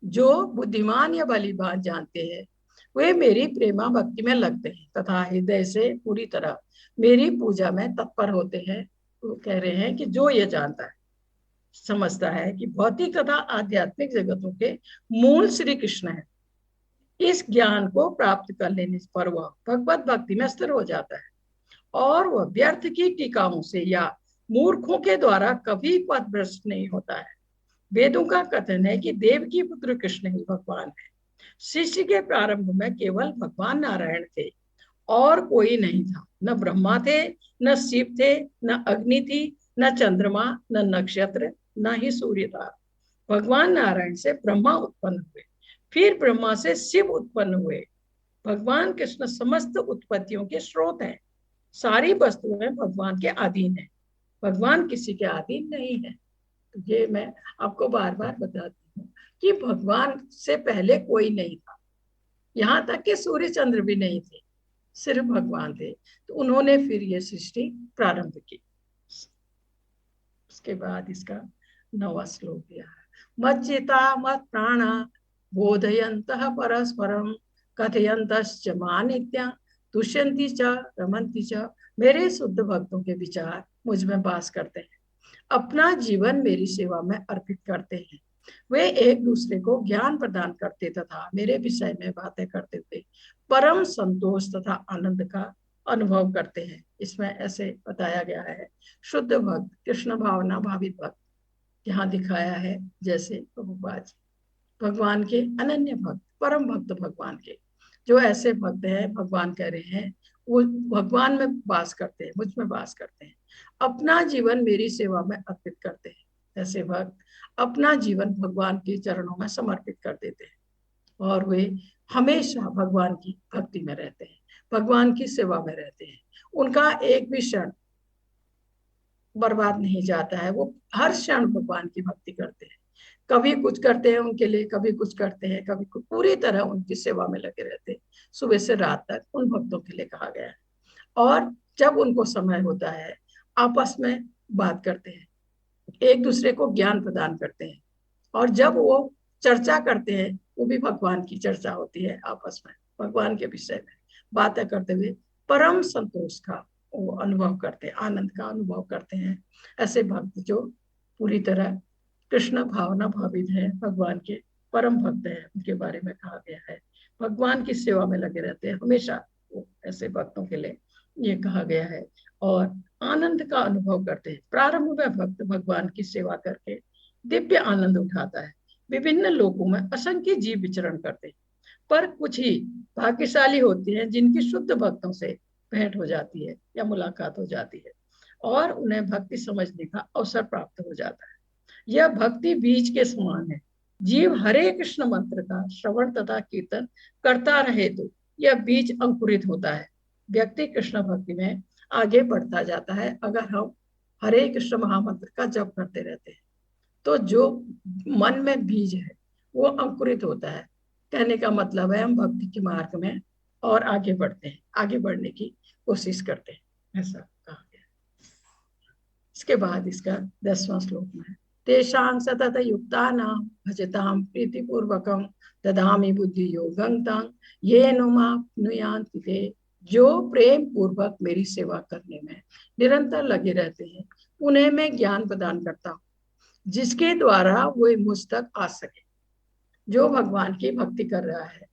जो बुद्धिमान या बलिवान जानते हैं वे मेरी प्रेमा भक्ति में लगते हैं तथा हृदय से पूरी तरह मेरी पूजा में तत्पर होते हैं। वो कह रहे हैं कि जो ये जानता है, समझता है कि भौतिक तथा आध्यात्मिक जगतों के मूल श्री कृष्ण है, इस ज्ञान को प्राप्त कर लेने पर वह भगवत भक्ति में स्थिर हो जाता है और वह व्यर्थ की टीकाओं से या मूर्खों के द्वारा कभी पथभ्रष्ट नहीं होता है। वेदों का कथन है कि देव की पुत्र कृष्ण ही भगवान है। सृष्टि के प्रारंभ में केवल भगवान नारायण थे और कोई नहीं था। न ब्रह्मा थे, न शिव थे, न अग्नि थी, न चंद्रमा, न नक्षत्र, न ही सूर्य था। भगवान नारायण से ब्रह्मा उत्पन्न हुए, फिर ब्रह्मा से शिव उत्पन्न हुए। भगवान कृष्ण समस्त उत्पत्तियों के स्रोत हैं। सारी वस्तुएं भगवान के अधीन है, भगवान किसी के अधीन नहीं है। ये मैं आपको बार बार बताती हूँ कि भगवान से पहले कोई नहीं था, यहाँ तक कि सूर्य चंद्र भी नहीं थे, सिर्फ भगवान थे। तो उन्होंने फिर ये सृष्टि प्रारंभ की। उसके बाद इसका 9वां श्लोक दिया है। मच्चिता मत प्राणा बोधयन्तः परस्परम कथयन्तश्च मां नित्या तुष्यन्ति च रमन्ति च। मेरे शुद्ध भक्तों के विचार मुझ में वास करते हैं, अपना जीवन मेरी सेवा में अर्पित करते हैं। वे एक दूसरे को ज्ञान प्रदान करते तथा मेरे विषय में बातें करते हुए परम संतोष तथा आनंद का अनुभव करते हैं। इसमें ऐसे बताया गया है शुद्ध भक्त, कृष्ण भावना भावित भक्त यहाँ दिखाया है। जैसे प्रभुपाद जी भगवान के अनन्य भक्त, परम भक्त भगवान के, जो ऐसे भक्त हैं, भगवान कह रहे हैं, वो भगवान में वास करते हैं, मुझ में वास करते हैं, अपना जीवन मेरी सेवा में अर्पित करते हैं। ऐसे भक्त अपना जीवन भगवान के चरणों में समर्पित कर देते हैं और वे हमेशा भगवान की भक्ति में रहते हैं, भगवान की सेवा में रहते हैं। उनका एक भी क्षण बर्बाद नहीं जाता है, वो हर क्षण भगवान की भक्ति करते हैं। कभी कुछ करते हैं उनके लिए, कभी कुछ करते हैं, कभी कुछ, पूरी तरह उनकी सेवा में लगे रहते हैं, सुबह से रात तक उन भक्तों के लिए कहा गया है। और जब उनको समय होता है आपस में बात करते हैं, एक दूसरे को ज्ञान प्रदान करते हैं, और जब वो चर्चा करते हैं वो भी भगवान की चर्चा होती है, आपस में भगवान के विषय में बातें करते हुए परम संतोष का वो अनुभव करते हैं, आनंद का अनुभव करते हैं। ऐसे भक्त जो पूरी तरह कृष्ण भावना भावित है, भगवान के परम भक्त हैं, उनके बारे में कहा गया है। भगवान की सेवा में लगे रहते हैं हमेशा, वो ऐसे भक्तों के लिए ये कहा गया है। और आनंद का अनुभव करते हैं। प्रारंभ में भक्त भगवान की सेवा करके दिव्य आनंद उठाता है। विभिन्न लोकों में असंख्य जीव विचरण करते हैं, पर कुछ ही भाग्यशाली होते हैं जिनकी शुद्ध भक्तों से भेंट हो जाती है या मुलाकात हो जाती है और उन्हें भक्ति समझने का अवसर प्राप्त हो जाता है। यह भक्ति बीज के समान है। जीव हरे कृष्ण मंत्र का श्रवण तथा कीर्तन करता रहे तो यह बीज अंकुरित होता है। व्यक्ति कृष्ण भक्ति में आगे बढ़ता जाता है अगर हम हरे कृष्ण महामंत्र का जप करते रहते हैं। तो जो मन में बीज है वो अंकुरित होता है। कहने का मतलब है हम भक्ति के मार्ग में और आगे बढ़ते हैं, आगे बढ़ने की कोशिश करते हैं, ऐसा कहा गया। इसके बाद इसका 10वां श्लोक में है, तेषां सतत युक्तानां भजतां प्रीतिपूर्वकं ददामि बुद्धि योगं तं येन माप्नुयान्ति ते। जो प्रेम पूर्वक मेरी सेवा करने में निरंतर लगे रहते हैं उन्हें मैं ज्ञान प्रदान करता हूँ, जिसके द्वारा वो मुझ तक आ सके। जो भगवान की भक्ति कर रहा है,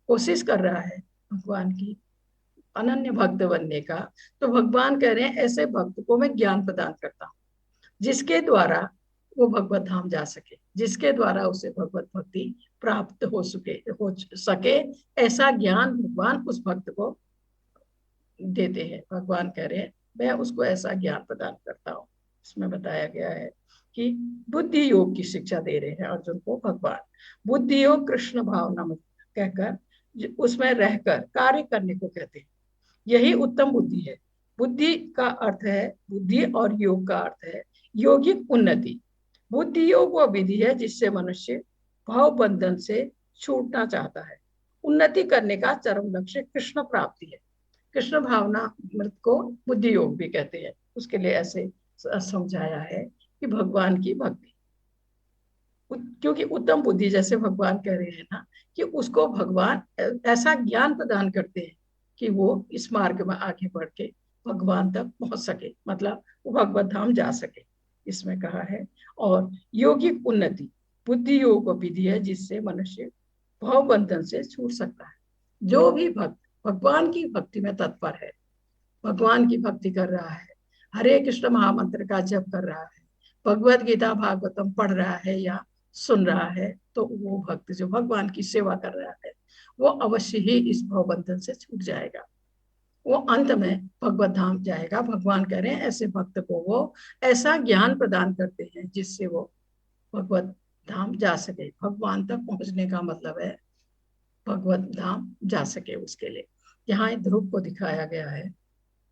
कोशिश कर रहा है भगवान की अनन्य भक्त बनने का, तो भगवान कह रहे हैं ऐसे भक्त को मैं ज्ञान प्रदान करता हूँ, जिसके द्वारा वो भगवत धाम जा सके, जिसके द्वारा उसे भगवत भक्ति प्राप्त हो सके। ऐसा ज्ञान भगवान उस भक्त को देते हैं। भगवान कह रहे हैं मैं उसको ऐसा ज्ञान प्रदान करता हूँ। इसमें बताया गया है कि बुद्धि योग की शिक्षा दे रहे हैं अर्जुन को भगवान। बुद्धि योग कृष्ण भावना में कहकर उसमें रहकर कार्य करने को कहते हैं। यही उत्तम बुद्धि है। बुद्धि का अर्थ है बुद्धि और योग का अर्थ है योगिक उन्नति। बुद्धि योग वो विधि है जिससे मनुष्य भाव बंधन से छूटना चाहता है। उन्नति करने का चरम लक्ष्य कृष्ण प्राप्ति है। कृष्ण भावना मृत को बुद्धि योग भी कहते हैं। उसके लिए ऐसे समझाया है कि भगवान की भक्ति, क्योंकि उत्तम बुद्धि जैसे भगवान कह रहे हैं ना कि उसको भगवान ऐसा ज्ञान प्रदान करते हैं कि वो इस मार्ग में आगे बढ़ के भगवान तक पहुंच सके, मतलब वो भगवत धाम जा सके, इसमें कहा है। और योगिक उन्नति बुद्धि योग विधि है जिससे मनुष्य भाव बंधन से छूट सकता है। जो भी भक्त भगवान की भक्ति में तत्पर है, भगवान की भक्ति कर रहा है, हरे कृष्ण महामंत्र का जप कर रहा है, भगवत गीता भागवतम पढ़ रहा है या सुन रहा है, तो वो भक्त जो भगवान की सेवा कर रहा है वो अवश्य ही इस भवबंधन से छूट जाएगा, वो अंत में भगवत धाम जाएगा। भगवान कह रहे हैं ऐसे भक्त को वो ऐसा ज्ञान प्रदान करते हैं जिससे वो भगवत धाम जा सके। भगवान तक पहुंचने का मतलब है भगवत धाम जा सके उसके लिए। यहाँ ध्रुव को दिखाया गया है।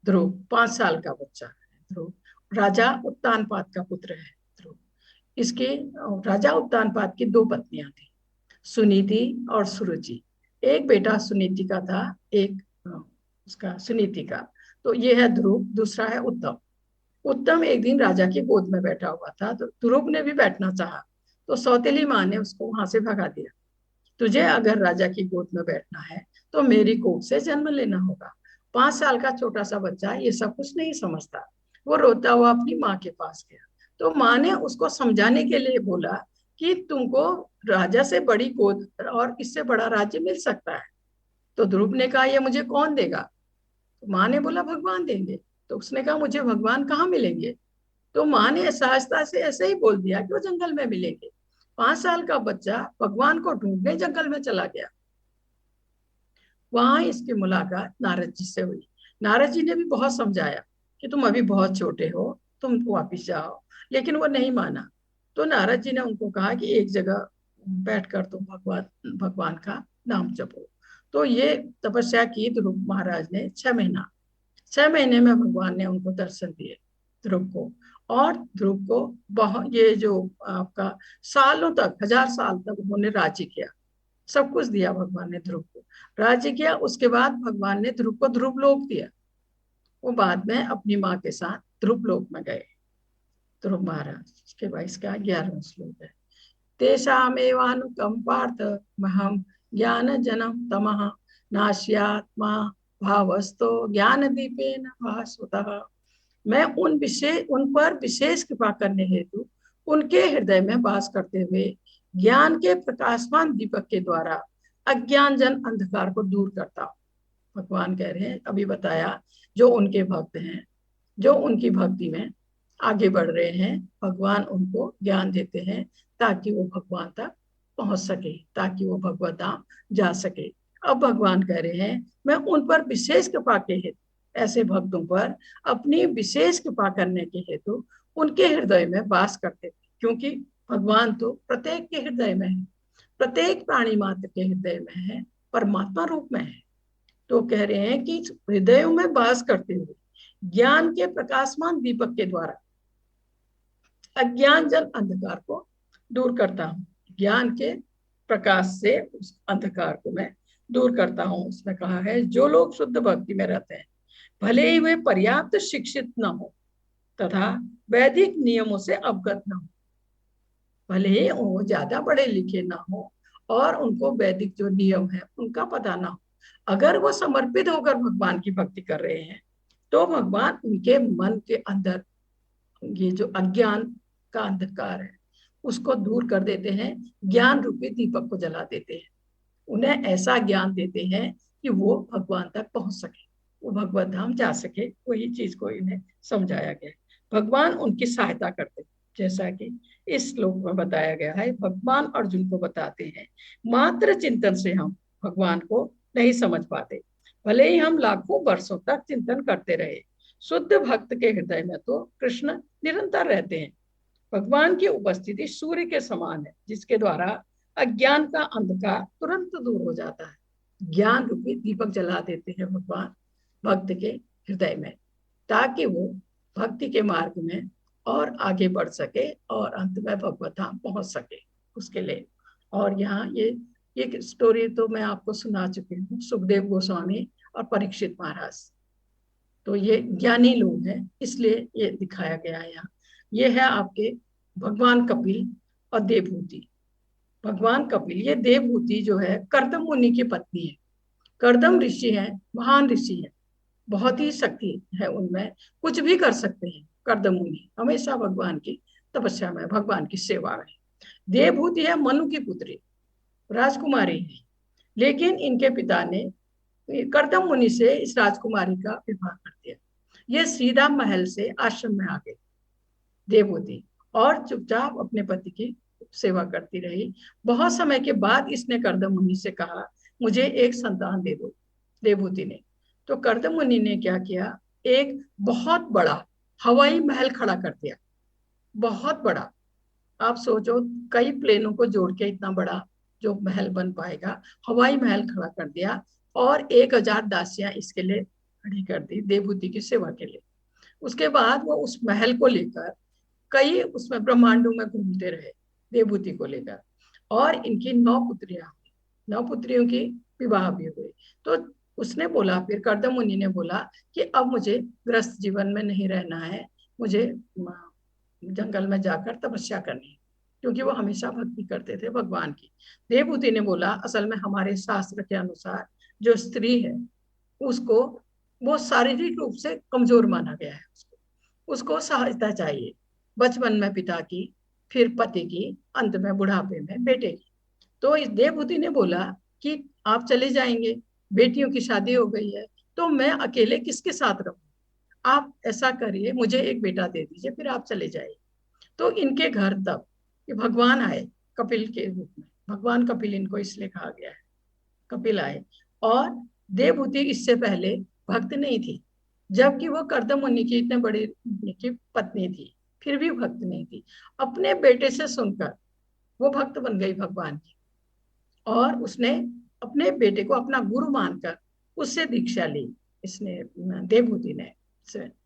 ध्रुव 5 साल का बच्चा है। ध्रुव राजा उत्तानपाद का पुत्र है। ध्रुव इसके राजा उत्तानपाद की 2 पत्नियां थी, सुनीति और सुरुचि। एक बेटा सुनीति का था, एक उसका सुनीति का। तो ये है ध्रुव, दूसरा है उत्तम। उत्तम एक दिन राजा की गोद में बैठा हुआ था, तो ध्रुव ने भी बैठना चाहा, तो सौतेली माँ ने उसको वहां से भगा दिया। तुझे अगर राजा की गोद में बैठना है तो मेरी कोख से जन्म लेना होगा। 5 साल का छोटा सा बच्चा ये सब कुछ नहीं समझता। वो रोता हुआ अपनी माँ के पास गया, तो माँ ने उसको समझाने के लिए बोला कि तुमको राजा से बड़ी गोद और इससे बड़ा राज्य मिल सकता है। तो ध्रुव ने कहा ये मुझे कौन देगा? तो माँ ने बोला भगवान देंगे। तो उसने कहा मुझे भगवान कहाँ मिलेंगे? तो माँ ने सहजता से ऐसे ही बोल दिया कि वो जंगल में मिलेंगे। 5 साल का बच्चा भगवान को ढूंढने जंगल में चला गया। वहां इसकी मुलाकात नारद जी से हुई। नारद जी ने भी बहुत समझाया कि तुम अभी बहुत छोटे हो, तुम वापिस जाओ, लेकिन वो नहीं माना। तो नारद जी ने उनको कहा कि एक जगह बैठकर तुम भगवान भगवान का नाम जपो। तो ये तपस्या की ध्रुव महाराज ने 6 महीना। 6 महीने में भगवान ने उनको दर्शन दिए, ध्रुव को। और ध्रुव को बहुत, ये जो आपका सालों तक, 1000 साल तक उन्होंने राज्य किया, सब कुछ दिया भगवान ने ध्रुव को, राज्य किया। उसके बाद भगवान ने ध्रुव को ध्रुव लोक दिया। वो बाद में अपनी माँ के साथ ध्रुव लोक में गए, ध्रुव महाराज। इसके बाद इसका 11वां श्लोक है। तेषामेवानुकंपार्थ महम ज्ञान जनम तमः नास्यात्मा भावस्तो ज्ञान दीपेन भास्वतः। मैं उन पर विशेष कृपा करने हेतु उनके हृदय में वास करते हुए ज्ञान के प्रकाशमान दीपक के द्वारा अज्ञान जन अंधकार को दूर करता हूं। भगवान कह रहे हैं, अभी बताया, जो उनके भक्त हैं, जो उनकी भक्ति में आगे बढ़ रहे हैं, भगवान उनको ज्ञान देते हैं ताकि वो भगवान तक पहुंच सके, ताकि वो भगवत धाम जा सके। अब भगवान कह रहे हैं, मैं उन पर विशेष कृपा के हेतु, ऐसे भक्तों पर अपनी विशेष कृपा करने के हेतु उनके हृदय में वास करते थे, क्योंकि भगवान तो प्रत्येक के हृदय में है, प्रत्येक प्राणी मात्र के हृदय में है, परमात्मा रूप में है। तो कह रहे हैं कि हृदयों में वास करते हुए ज्ञान के प्रकाशमान दीपक के द्वारा अज्ञान जन अंधकार को दूर करता हूँ। ज्ञान के प्रकाश से उस अंधकार को मैं दूर करता हूँ। उसने कहा है, जो लोग शुद्ध भक्ति में रहते हैं, भले ही वे पर्याप्त शिक्षित न हो तथा वैदिक नियमों से अवगत न हो, भले ही वो ज्यादा पढ़े लिखे ना हो और उनको वैदिक जो नियम है उनका पता ना हो, अगर वो समर्पित होकर भगवान की भक्ति कर रहे हैं, तो भगवान उनके मन के अंदर ये जो अज्ञान का अंधकार है उसको दूर कर देते हैं, ज्ञान रूपी दीपक को जला देते हैं। उन्हें ऐसा ज्ञान देते हैं कि वो भगवान तक पहुंच सके, वो भगवत धाम जा सके। वही चीज को इन्हें समझाया गया। भगवान उनकी सहायता करते, जैसा कि इस श्लोक में बताया गया है। भगवान अर्जुन को बताते हैं, मात्र चिंतन से हम भगवान को नहीं समझ पाते, भले ही हम लाखों वर्षों तक चिंतन करते रहे। शुद्ध भक्त के हृदय में तो कृष्ण निरंतर रहते हैं। भगवान की उपस्थिति सूर्य के समान है, जिसके द्वारा अज्ञान का अंधकार तुरंत दूर हो जाता है। ज्ञान रूपी दीपक जला देते हैं भगवान भक्त के हृदय में, ताकि वो भक्ति के मार्ग में और आगे बढ़ सके और अंत में भगवत धाम पहुंच सके, उसके लिए। और यहाँ ये स्टोरी तो मैं आपको सुना चुकी हूँ, सुखदेव गोस्वामी और परीक्षित महाराज। तो ये ज्ञानी लोग हैं, इसलिए ये दिखाया गया है यहाँ। ये है आपके भगवान कपिल और देवहूति। भगवान कपिल, ये देवहूति जो है कर्दम मुनि की पत्नी है। कर्दम ऋषि है, महान ऋषि है, बहुत ही शक्ति है उनमें, कुछ भी कर सकते हैं। कर्दम मुनि हमेशा भगवान की तपस्या में, भगवान की सेवा में। देवहूति है मनु की पुत्री, राजकुमारी है, लेकिन इनके पिता ने कर्दम मुनि से इस राजकुमारी का विवाह कर दिया। ये सीधा महल से आश्रम में आ गई देवहूति, और चुपचाप अपने पति की सेवा करती रही। बहुत समय के बाद इसने कर्दम मुनि से कहा, मुझे एक संतान दे दो, देवहूति ने। तो कर्दम मुनि ने क्या किया, एक बहुत बड़ा हवाई महल खड़ा कर दिया, बहुत बड़ा। आप सोचो, कई प्लेनों को जोड़ के इतना बड़ा जो महल बन पाएगा, हवाई महल खड़ा कर दिया। और 1000 दासियां इसके लिए खड़ी कर दी, देवहूति की सेवा के लिए। उसके बाद वो उस महल को लेकर कई उसमें ब्रह्मांडों में घूमते रहे, देवहूति को लेकर। और इनकी 9 पुत्रियां हुई, 9 पुत्रियों की विवाह भी हुए। तो उसने बोला, फिर कर्दम मुनि ने बोला कि अब मुझे गृहस्थ जीवन में नहीं रहना है, मुझे जंगल में जाकर तपस्या करनी है, क्योंकि वो हमेशा भक्ति करते थे भगवान की। देवहूति ने बोला, असल में हमारे शास्त्र के अनुसार जो स्त्री है उसको, वो शारीरिक रूप से कमजोर माना गया है, उसको सहायता चाहिए, बचपन में पिता की, फिर पति की, अंत में बुढ़ापे में बेटे की। तो इस देवहूति ने बोला कि आप चले जाएंगे, बेटियों की शादी हो गई है, तो मैं अकेले किसके साथ रहूं, आप ऐसा करिए, मुझे एक बेटा दे दीजिए, फिर आप चले जाइए। तो इनके घर तब भगवान आए कपिल के रूप में, भगवान कपिल इनको इसलिए कहा गया है, कपिल आए और देवहूति इससे पहले भक्त नहीं थी, जबकि वो कर्दम मुनि की इतने बड़ी मुनि की पत्नी थी, फिर भी भक्त नहीं थी। अपने बेटे से सुनकर वो भक्त बन गई भगवान की, और उसने अपने बेटे को अपना गुरु मानकर उससे दीक्षा ली। इसने देवहूति ने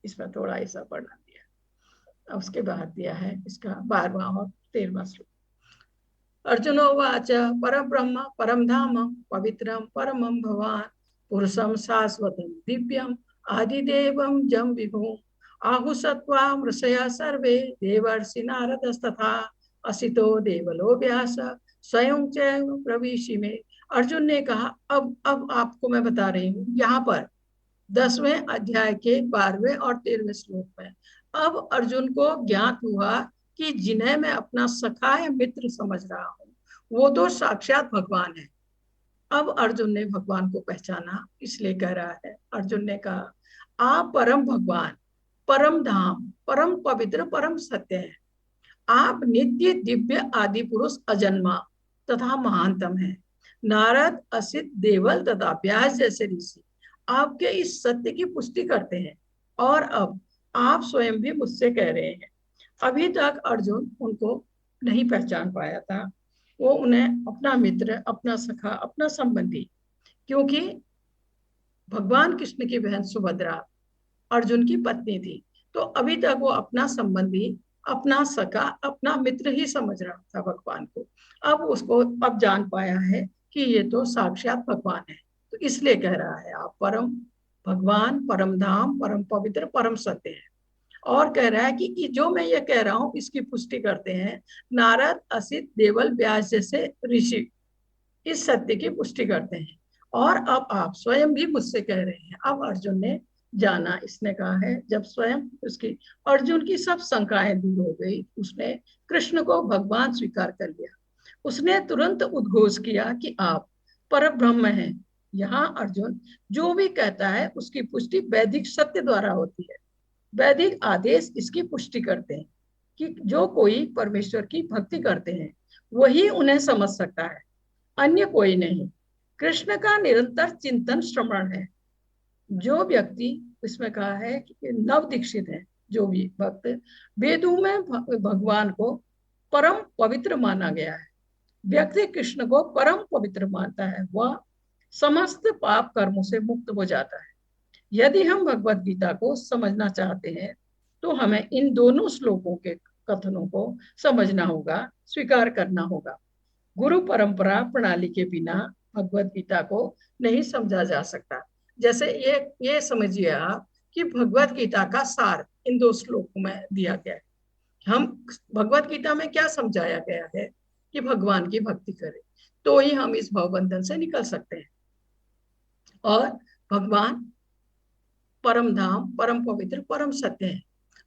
इसमें थोड़ा ऐसा पढ़ा दिया। उसके बाद दिया है इसका 12वां और 13वां श्लोक। अर्जुनोवाच परम ब्रह्म परम धाम पवित्रम परमं भवान पुरुषम शाश्वतम दिव्यम आदिदेवम जम विभुम आहुसत्वा मृषया सर्वे देवर्षि नारदस्तथा असितो देवलो व्यास स्वयं च प्रविशि में। अर्जुन ने कहा, अब आपको मैं बता रही हूँ यहाँ पर 10वें अध्याय के 12वें और 13वें श्लोक में। अब अर्जुन को ज्ञात हुआ कि जिन्हें मैं अपना सखा या मित्र समझ रहा हूँ वो तो साक्षात भगवान है। अब अर्जुन ने भगवान को पहचाना, इसलिए कह रहा है। अर्जुन ने कहा, आप परम भगवान, परम धाम, परम पवित्र, परम सत्य है। आप नित्य दिव्य आदि पुरुष अजन्मा तथा महानतम है। नारद, असित, देवल तथा व्यास जैसे ऋषि आपके इस सत्य की पुष्टि करते हैं, और अब आप स्वयं भी मुझसे कह रहे हैं। अभी तक अर्जुन उनको नहीं पहचान पाया था। वो उन्हें अपना मित्र, अपना सखा, अपना संबंधी, क्योंकि भगवान कृष्ण की बहन सुभद्रा अर्जुन की पत्नी थी, तो अभी तक वो अपना संबंधी, अपना सखा, अपना मित्र ही समझ रहा था भगवान को। अब उसको अब जान पाया है कि ये तो साक्षात भगवान है, तो इसलिए कह रहा है आप परम भगवान, परम धाम, परम पवित्र, परम सत्य है। और कह रहा है कि जो मैं ये कह रहा हूँ इसकी पुष्टि करते हैं नारद, असित, देवल, व्यास जैसे ऋषि, इस सत्य की पुष्टि करते हैं, और अब आप स्वयं भी मुझसे कह रहे हैं। अब अर्जुन ने जाना, इसने कहा है, जब स्वयं उसकी अर्जुन की सब शंकाएं दूर हो गई, उसने कृष्ण को भगवान स्वीकार कर लिया। उसने तुरंत उद्घोष किया कि आप परब्रह्म हैं। यहाँ अर्जुन जो भी कहता है उसकी पुष्टि वैदिक सत्य द्वारा होती है। वैदिक आदेश इसकी पुष्टि करते हैं कि जो कोई परमेश्वर की भक्ति करते हैं वही उन्हें समझ सकता है, अन्य कोई नहीं। कृष्ण का निरंतर चिंतन श्रवण है। जो व्यक्ति, इसमें कहा है कि नव दीक्षित है, जो भी भक्त, वेदों में भगवान को परम पवित्र माना गया है। व्यक्ति कृष्ण को परम पवित्र मानता है, वह समस्त पाप कर्मों से मुक्त हो जाता है। यदि हम भगवत गीता को समझना चाहते हैं तो हमें इन दोनों श्लोकों के कथनों को समझना होगा, स्वीकार करना होगा। गुरु परंपरा प्रणाली के बिना भगवत गीता को नहीं समझा जा सकता। जैसे ये समझिए आप कि भगवत गीता का सार इन 2 श्लोकों में दिया गया है। हम भगवत गीता में क्या समझाया गया है कि भगवान की भक्ति करें, तो ही हम इस भवबंधन से निकल सकते हैं। और भगवान परम धाम, परम पवित्र, परम सत्य है,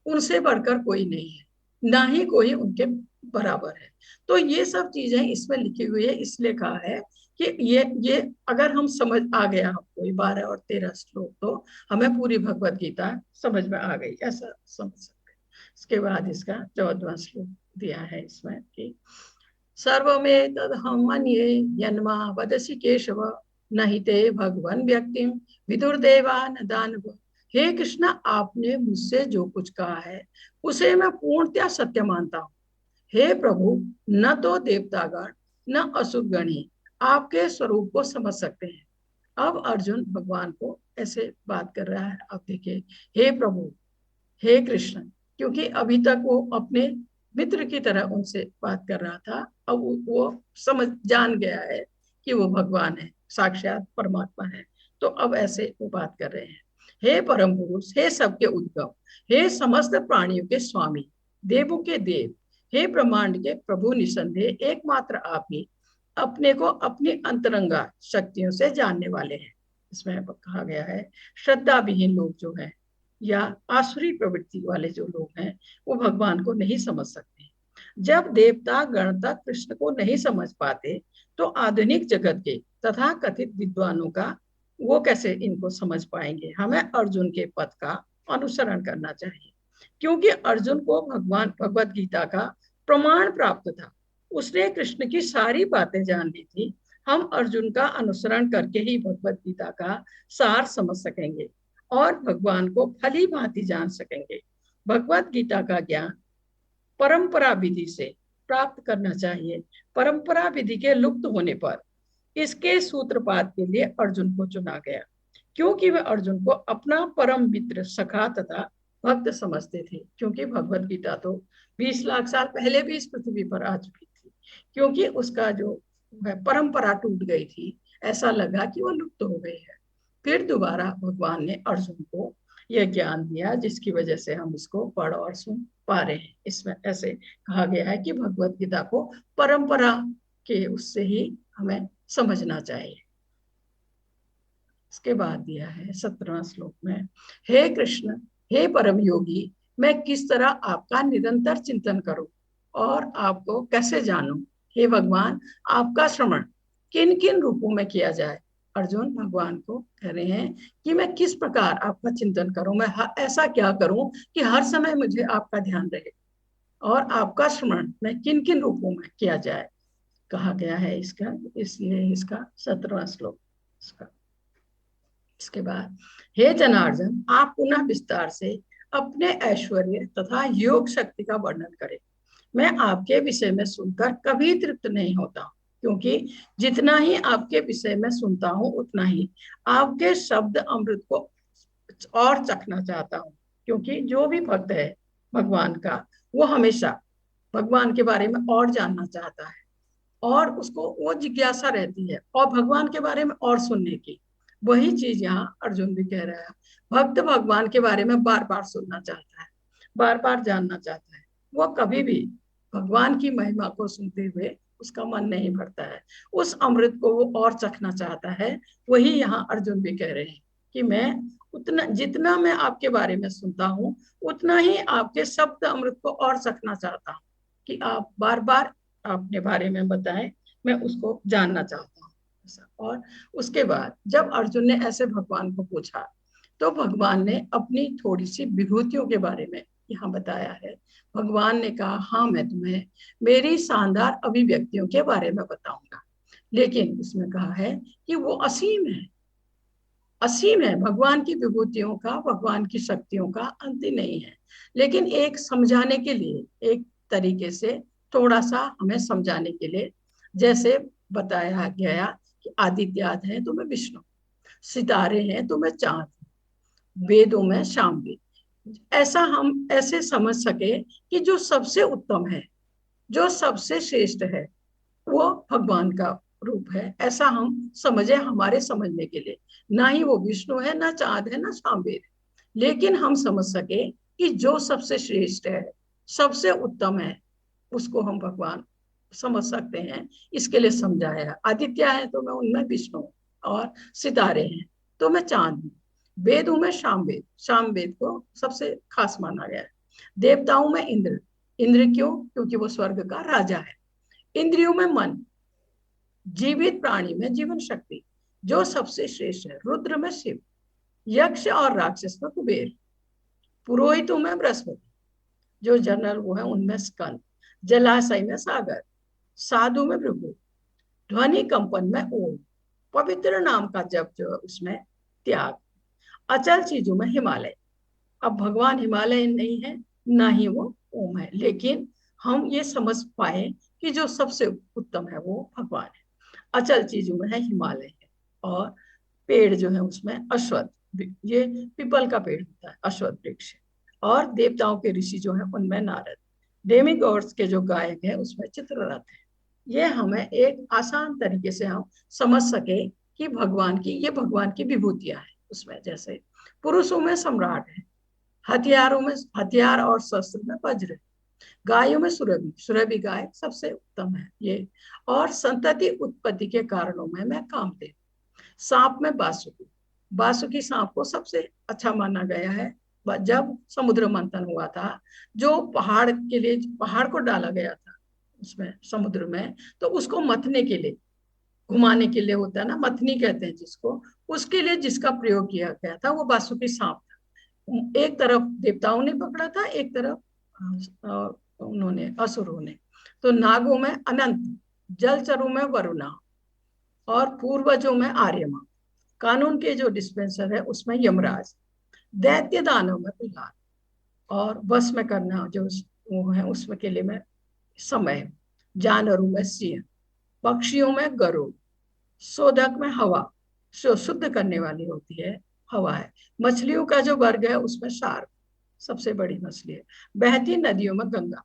उनसे बढ़कर कोई नहीं है, ना ही कोई उनके बराबर है। तो ये सब चीजें इसमें लिखी हुई है, इसलिए कहा है कि ये अगर हम समझ आ गया हमको 12 और 13 श्लोक, तो हमें पूरी भगवत गीता समझ में आ गई, ऐसा समझ सकते हैं। इसके बाद इसका 14वां श्लोक दिया है इसमें कि सर्वमेतदहं मन्ये यन्मा वदसि केशव नहि ते भगवन् व्यक्तिं विदुर्देवा न दानव। हे कृष्ण, आपने मुझसे जो कुछ कहा है उसे मैं पूर्णतया सत्य मानता हूँ। हे प्रभु, न तो देवतागण न असुरगण ही आपके स्वरूप को समझ सकते हैं। अब अर्जुन भगवान को ऐसे बात कर रहा है। अब देखिए, हे प्रभु, हे कृष्ण, क्योंकि अभी तक वो अपने मित्र की तरह उनसे बात कर रहा था, अब वो समझ जान गया है कि वो भगवान है, साक्षात परमात्मा है, तो अब ऐसे वो बात कर रहे हैं। हे परम पुरुष, हे सबके उद्गम, हे समस्त प्राणियों के स्वामी, देवों के देव, हे ब्रह्मांड के प्रभु, निसंदेह एकमात्र आप ही अपने को अपनी अंतरंगा शक्तियों से जानने वाले हैं। इसमें कहा गया है श्रद्धा विहीन लोग जो है या आसुरी प्रवृत्ति वाले जो लोग हैं वो भगवान को नहीं समझ सकते। जब देवता गण तक कृष्ण को नहीं समझ पाते तो आधुनिक जगत के तथा कथित विद्वानों का वो कैसे इनको समझ पाएंगे। हमें अर्जुन के पथ का अनुसरण करना चाहिए, क्योंकि अर्जुन को भगवान भगवत गीता का प्रमाण प्राप्त था। उसने कृष्ण की सारी बातें जान ली थी। हम अर्जुन का अनुसरण करके ही भगवत गीता का सार समझ सकेंगे और भगवान को भली भांति जान सकेंगे। भगवत गीता का ज्ञान परंपरा विधि से प्राप्त करना चाहिए। परंपरा विधि के लुप्त होने पर इसके सूत्रपात के लिए अर्जुन को चुना गया, क्योंकि वे अर्जुन को अपना परम मित्र, सखा तथा भक्त समझते थे। क्योंकि भगवत गीता तो 20 लाख साल पहले भी इस पृथ्वी पर आ चुकी थी, क्योंकि उसका जो परंपरा टूट गई थी, ऐसा लगा कि वो लुप्त हो गई है। फिर दोबारा भगवान ने अर्जुन को यह ज्ञान दिया, जिसकी वजह से हम इसको पढ़ और सुन पा रहे हैं। इसमें ऐसे कहा गया है कि भगवत गीता को परंपरा के उससे ही हमें समझना चाहिए। इसके बाद दिया है 17वां श्लोक में, हे कृष्ण, हे परम योगी, मैं किस तरह आपका निरंतर चिंतन करूं और आपको कैसे जानूं। हे भगवान, आपका श्रवण किन किन रूपों में किया जाए। अर्जुन भगवान को कह रहे हैं कि मैं किस प्रकार आपका चिंतन करूं, मैं ऐसा क्या करूं कि हर समय मुझे आपका ध्यान रहे, और आपका स्मरण मैं किन किन रूपों में किया जाए, कहा गया है इसका। इसलिए इसका 17वां श्लोक इसका। इसके बाद, हे जनार्दन, आप पुनः विस्तार से अपने ऐश्वर्य तथा योग शक्ति का वर्णन करें। मैं आपके विषय में सुनकर कभी तृप्त नहीं होता, क्योंकि जितना ही आपके विषय में सुनता हूं, उतना ही आपके शब्द अमृत को और चखना चाहता हूं। क्योंकि जो भी भक्त है भगवान का, वो हमेशा भगवान के बारे में और जानना चाहता है, और उसको वो जिज्ञासा रहती है और भगवान के बारे में और सुनने की। वही चीज यहाँ अर्जुन भी कह रहा है। भक्त भगवान के बारे में बार बार सुनना चाहता है, बार बार जानना चाहता है। वो कभी भी भगवान की महिमा को सुनते हुए उसका मन नहीं भरता है, उस अमृत को वो और चखना चाहता है। वही यहाँ अर्जुन भी कह रहे हैं कि मैं उतना, जितना मैं आपके बारे में सुनता हूँ, उतना ही आपके शब्द अमृत को और चखना चाहता हूँ, कि आप बार बार अपने बारे में बताएं, मैं उसको जानना चाहता हूँ। और उसके बाद जब अर्जुन ने ऐसे भगवान को पूछा, तो भगवान ने अपनी थोड़ी सी विभूतियों के बारे में यहाँ बताया है। भगवान ने कहा, हाँ, मैं तुम्हें मेरी शानदार अभिव्यक्तियों के बारे में बताऊंगा, लेकिन इसमें कहा है कि वो असीम है। असीम है भगवान की विभूतियों का, भगवान की शक्तियों का अंत ही नहीं है। लेकिन एक समझाने के लिए, एक तरीके से थोड़ा सा हमें समझाने के लिए, जैसे बताया गया कि आदित्याद है तो मैं विष्णु, सितारे हैं तो मैं चांद, वेदों में शामवेद, ऐसा हम ऐसे समझ सके कि जो सबसे उत्तम है, जो सबसे श्रेष्ठ है, वो भगवान का रूप है। ऐसा हम समझे हमारे समझने के लिए। ना ही वो विष्णु है, ना चांद है, ना शामवेद है, लेकिन हम समझ सके कि जो सबसे श्रेष्ठ है, सबसे उत्तम है, उसको हम भगवान समझ सकते हैं। इसके लिए समझाया, आदित्य है तो मैं उनमें विष्णु, और सितारे हैं तो मैं चांद हूँ, वेद हूं मैं शामवेद, शामवेद को सबसे खास माना गया है। देवताओं में इंद्र, इंद्र क्यों? क्योंकि वो स्वर्ग का राजा है। इंद्रियों में मन, जीवित प्राणी में जीवन शक्ति, जो सबसे श्रेष्ठ है। रुद्र में शिव, यक्ष और राक्षस में कुबेर, पुरोहितों में बृहस्पति, जो जनरल वो है उनमें स्कंद, जलाशय में सागर, साधु में भृगु, ध्वनि कंपन में ओम, पवित्र नाम का जप जो है उसमें त्याग, अचल चीजों में हिमालय। अब भगवान हिमालय नहीं है, ना ही वो ओम है, लेकिन हम ये समझ पाए कि जो सबसे उत्तम है वो भगवान है। अचल चीजों में है हिमालय है, और पेड़ जो है उसमें अश्वत्थ, ये पीपल का पेड़ होता है, अश्वत्थ वृक्ष, और देवताओं के ऋषि जो है उनमें नारद, डेमिगॉड्स के जो गायक है उसमें चित्ररथ है। ये हमें एक आसान तरीके से हम समझ सके कि भगवान की, ये भगवान की विभूतियां हैं। उसमें जैसे पुरुषों में सम्राट है, हथियारों में हथियार और शस्त्र में वज्र, गायों में सुरभि, सुरभि गाय सबसे उत्तम है ये, और संतति उत्पत्ति के कारणों में मैं कामदेव, सांप में बासुकी, बासुकी सांप को सबसे अच्छा माना गया है। जब समुद्र मंथन हुआ था, जो पहाड़ के लिए, पहाड़ को डाला गया था उसमें समुद्र में, तो उसको मथने के लिए, घुमाने के लिए होता है ना, मथनी कहते हैं जिसको, उसके लिए जिसका प्रयोग किया गया था वो बासुकी सांप था। एक तरफ देवताओं ने पकड़ा था, एक तरफ उन्होंने, असुरों ने। तो नागों में अनंत, जलचरों में वरुणा, और पूर्वजों में आर्यमा, कानून के जो डिस्पेंसर है उसमें यमराज, दैत्य दानव में प्रहलाद, और बस में करना जो वो है उसमें के लिए में समय, जानवरों में सिंह, पक्षियों में गरुड़, शोधक में हवा, जो शुद्ध करने वाली होती है हवा है, मछलियों का जो वर्ग है उसमें शार्क सबसे बड़ी मछली है, बहती नदियों में गंगा,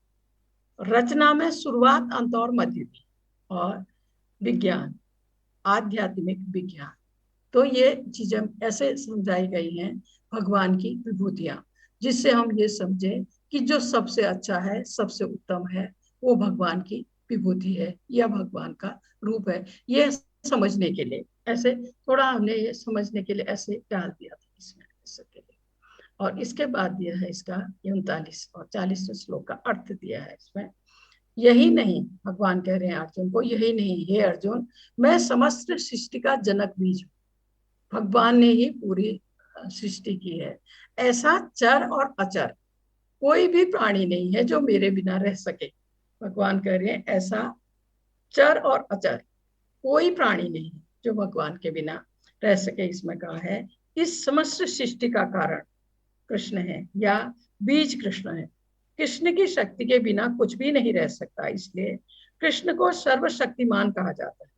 रचना में शुरुआत अंत और मध्य भी, और विज्ञान आध्यात्मिक विज्ञान। तो ये चीजें ऐसे समझाई गई हैं भगवान की विभूतियां, जिससे हम ये समझे कि जो सबसे अच्छा है, सबसे उत्तम है, वो भगवान की विभूति है या भगवान का रूप है। ये समझने के लिए ऐसे थोड़ा हमने ये समझने के लिए ऐसे डाल दिया था इसमें के लिए। और इसके बाद दिया है इसका 39 और 40 श्लोक का अर्थ दिया है इसमें। यही नहीं, भगवान कह रहे हैं अर्जुन को, यही नहीं हे अर्जुन, मैं समस्त सृष्टि का जनक बीज हूं। भगवान ने ही पूरी सृष्टि की है। ऐसा चर और अचर कोई भी प्राणी नहीं है जो मेरे बिना रह सके। भगवान कह रहे हैं ऐसा चर और अचर कोई प्राणी नहीं है जो भगवान के बिना रह सके। इसमें कहा है इस समस्त सृष्टि का कारण कृष्ण है या बीज कृष्ण है। कृष्ण की शक्ति के बिना कुछ भी नहीं रह सकता, इसलिए कृष्ण को सर्वशक्तिमान कहा जाता है।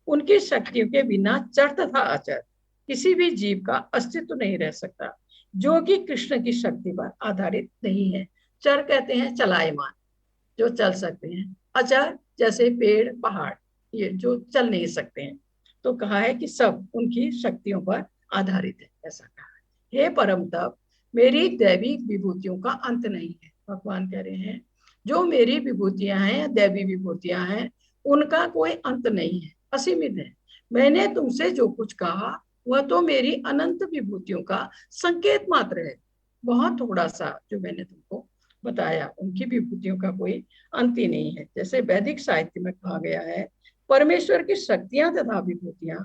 उनकी शक्तियों के बिना चर तथा अचर किसी भी जीव का अस्तित्व नहीं रह सकता, जो कि कृष्ण की शक्ति पर आधारित नहीं है। चर कहते हैं चलायमान, जो चल सकते हैं, अचर जैसे पेड़ पहाड़, ये जो चल नहीं सकते हैं। तो कहा है कि सब उनकी शक्तियों पर आधारित है, ऐसा कहा है। हे परम तप, मेरी दैवी विभूतियों का अंत नहीं है। भगवान कह रहे हैं जो मेरी विभूतियां हैं, दैवी विभूतियां हैं, उनका कोई अंत नहीं है, असीमित है। मैंने तुमसे जो कुछ कहा वह तो मेरी अनंत विभूतियों का संकेत मात्र है। बहुत थोड़ा सा जो मैंने तुमको बताया, उनकी विभूतियों का कोई अंत ही नहीं है। जैसे वैदिक साहित्य में कहा गया है, परमेश्वर की शक्तियां तथा विभूतियां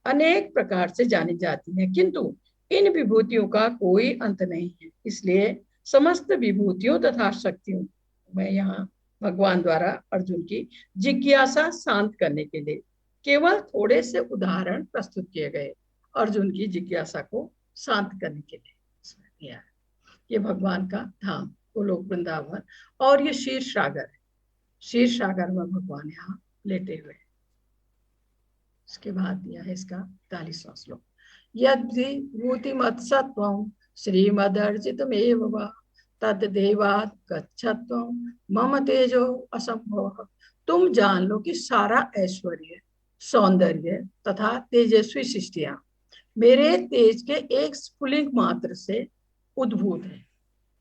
अनेक प्रकार से जानी जाती हैं, किंतु इन विभूतियों का कोई अंत नहीं है। इसलिए समस्त विभूतियों तथा शक्तियों में यहाँ भगवान द्वारा अर्जुन की जिज्ञासा शांत करने के लिए केवल थोड़े से उदाहरण प्रस्तुत किए गए, अर्जुन की जिज्ञासा को शांत करने के लिए। ये भगवान का धाम गोलोक वृंदावन, और ये क्षीर सागर है। क्षीर सागर में भगवान यहाँ लेटे हुए हैं। इसके बाद दिया है इसका 41वां श्लोक, यद्विभूतिमत्सत्त्वं श्रीमदर्जितमेव वा तद्देवात् गच्छत्वं मम तेजो असंभवः। तुम जान लो कि सारा ऐश्वर्य, सौंदर्य तथा तेजस्वी सृष्टियां मेरे तेज के एक स्फुलिंग मात्र से उद्भूत है।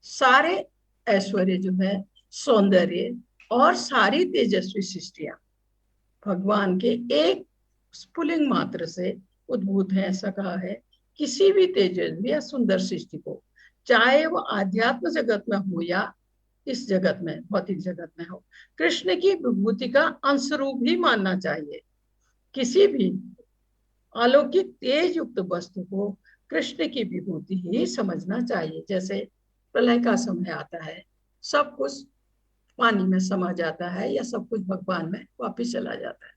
सारे ऐश्वर्य जो है, सौंदर्य और सारी तेजस्वी सृष्टियां भगवान के एक स्फुलिंग मात्र से उद्भूत है, ऐसा कहा है। किसी भी तेजस्वी या सुंदर सृष्टि को, चाहे वो आध्यात्म जगत में हो या इस जगत में, भौतिक जगत में हो, कृष्ण की विभूति का अंशरूप ही मानना चाहिए। किसी भी अलौकिक तेज युक्त वस्तु को कृष्ण की विभूति ही समझना चाहिए। जैसे प्रलय का समय आता है, सब कुछ पानी में समा जाता है या सब कुछ भगवान में वापिस चला जाता है।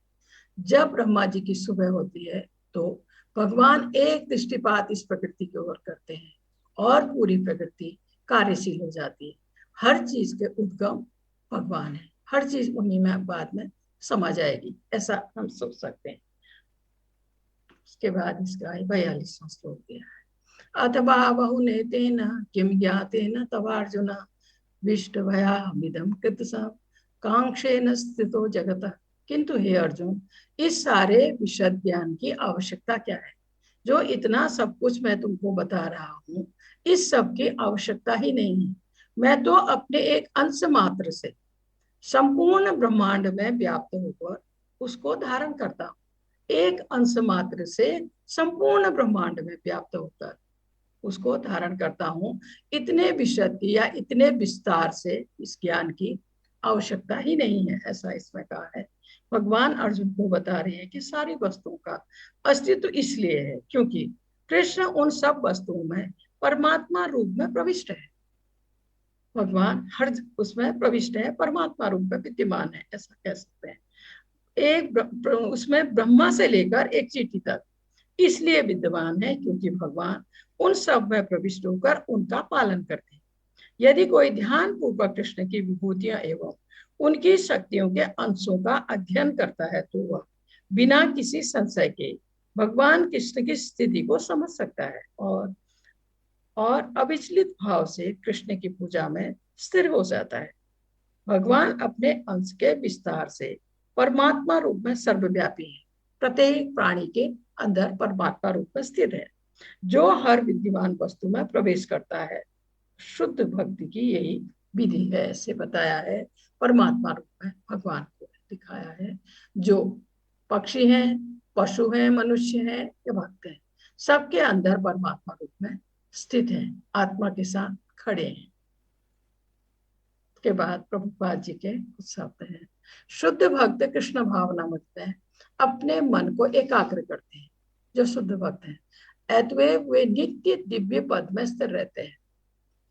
जब ब्रह्मा जी की सुबह होती है तो भगवान एक दृष्टिपात इस प्रकृति की ओर करते हैं और पूरी प्रकृति कार्यशील हो जाती है। हर चीज के उद्गम भगवान है, हर चीज उन्हीं में बाद में समा जाएगी, ऐसा हम सोच सकते हैं। उसके बाद इसका 42वां श्लोक दिया है, अथवा बहुनेतेन किम ज्ञातेन तवार्जुन विष्टभयामिदं कृतसं कांक्षेन स्थितो जगतः। किंतु हे अर्जुन, इस सारे विशद ज्ञान की आवश्यकता क्या है? जो इतना सब कुछ मैं तुमको बता रहा हूँ, इस सब की आवश्यकता ही नहीं है। मैं तो अपने एक अंश मात्र से संपूर्ण ब्रह्मांड में व्याप्त होकर उसको धारण करता हूँ। एक अंश मात्र से संपूर्ण ब्रह्मांड में व्याप्त होकर उसको धारण करता हूँ। इतने विशद या इतने विस्तार से इस ज्ञान की आवश्यकता ही नहीं है, ऐसा इसमें कहा है। भगवान अर्जुन को बता रहे हैं कि सारी वस्तुओं का अस्तित्व इसलिए है क्योंकि कृष्ण उन सब वस्तुओं में परमात्मा रूप में प्रविष्ट है। भगवान हर उसमें प्रविष्ट है, परमात्मा रूप में विद्यमान है, ऐसा कह सकते हैं। उसमें ब्रह्मा से लेकर एक चींटी तक इसलिए विद्यमान है क्योंकि भगवान उन सब में प्रविष्ट होकर उनका पालन करते हैं। यदि कोई ध्यान पूर्वक कृष्ण की विभूतियां एवं उनकी शक्तियों के अंशों का अध्ययन करता है तो वह बिना किसी संशय के भगवान कृष्ण की स्थिति को समझ सकता है और अविचलित भाव से कृष्ण की पूजा में स्थिर हो जाता है। भगवान अपने अंश के विस्तार से परमात्मा रूप में सर्वव्यापी है, प्रत्येक प्राणी के अंदर परमात्मा रूप में स्थिर है, जो हर विद्यमान वस्तु में प्रवेश करता है। शुद्ध भक्ति की यही विधि है, ऐसे बताया है। परमात्मा रूप में भगवान को दिखाया है। जो पक्षी हैं, पशु हैं, मनुष्य हैं या भक्त हैं, सबके अंदर परमात्मा रूप में स्थित है, आत्मा के साथ खड़े हैं। के बाद प्रभुपाद जी के कुछ शब्द हैं। शुद्ध भक्त कृष्ण भावना में अपने मन को एकाग्र करते हैं। जो शुद्ध भक्त हैं अतवे वे नित्य दिव्य पद में स्थिर रहते हैं।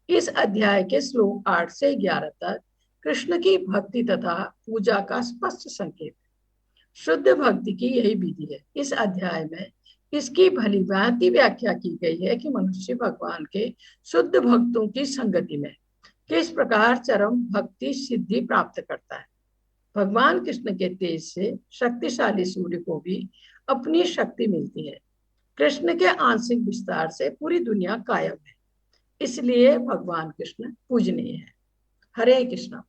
इस अध्याय के श्लोक 8 से 11 तक कृष्ण की भक्ति तथा पूजा का स्पष्ट संकेत है। शुद्ध भक्ति की यही विधि है। इस अध्याय में इसकी भली भांति व्याख्या की गई है कि मनुष्य भगवान के शुद्ध भक्तों की संगति में किस प्रकार चरम भक्ति सिद्धि प्राप्त करता है। भगवान कृष्ण के तेज से शक्तिशाली सूर्य को भी अपनी शक्ति मिलती है। कृष्ण के आंशिक विस्तार से पूरी दुनिया कायम है, इसलिए भगवान कृष्ण पूजनीय है। हरे कृष्ण।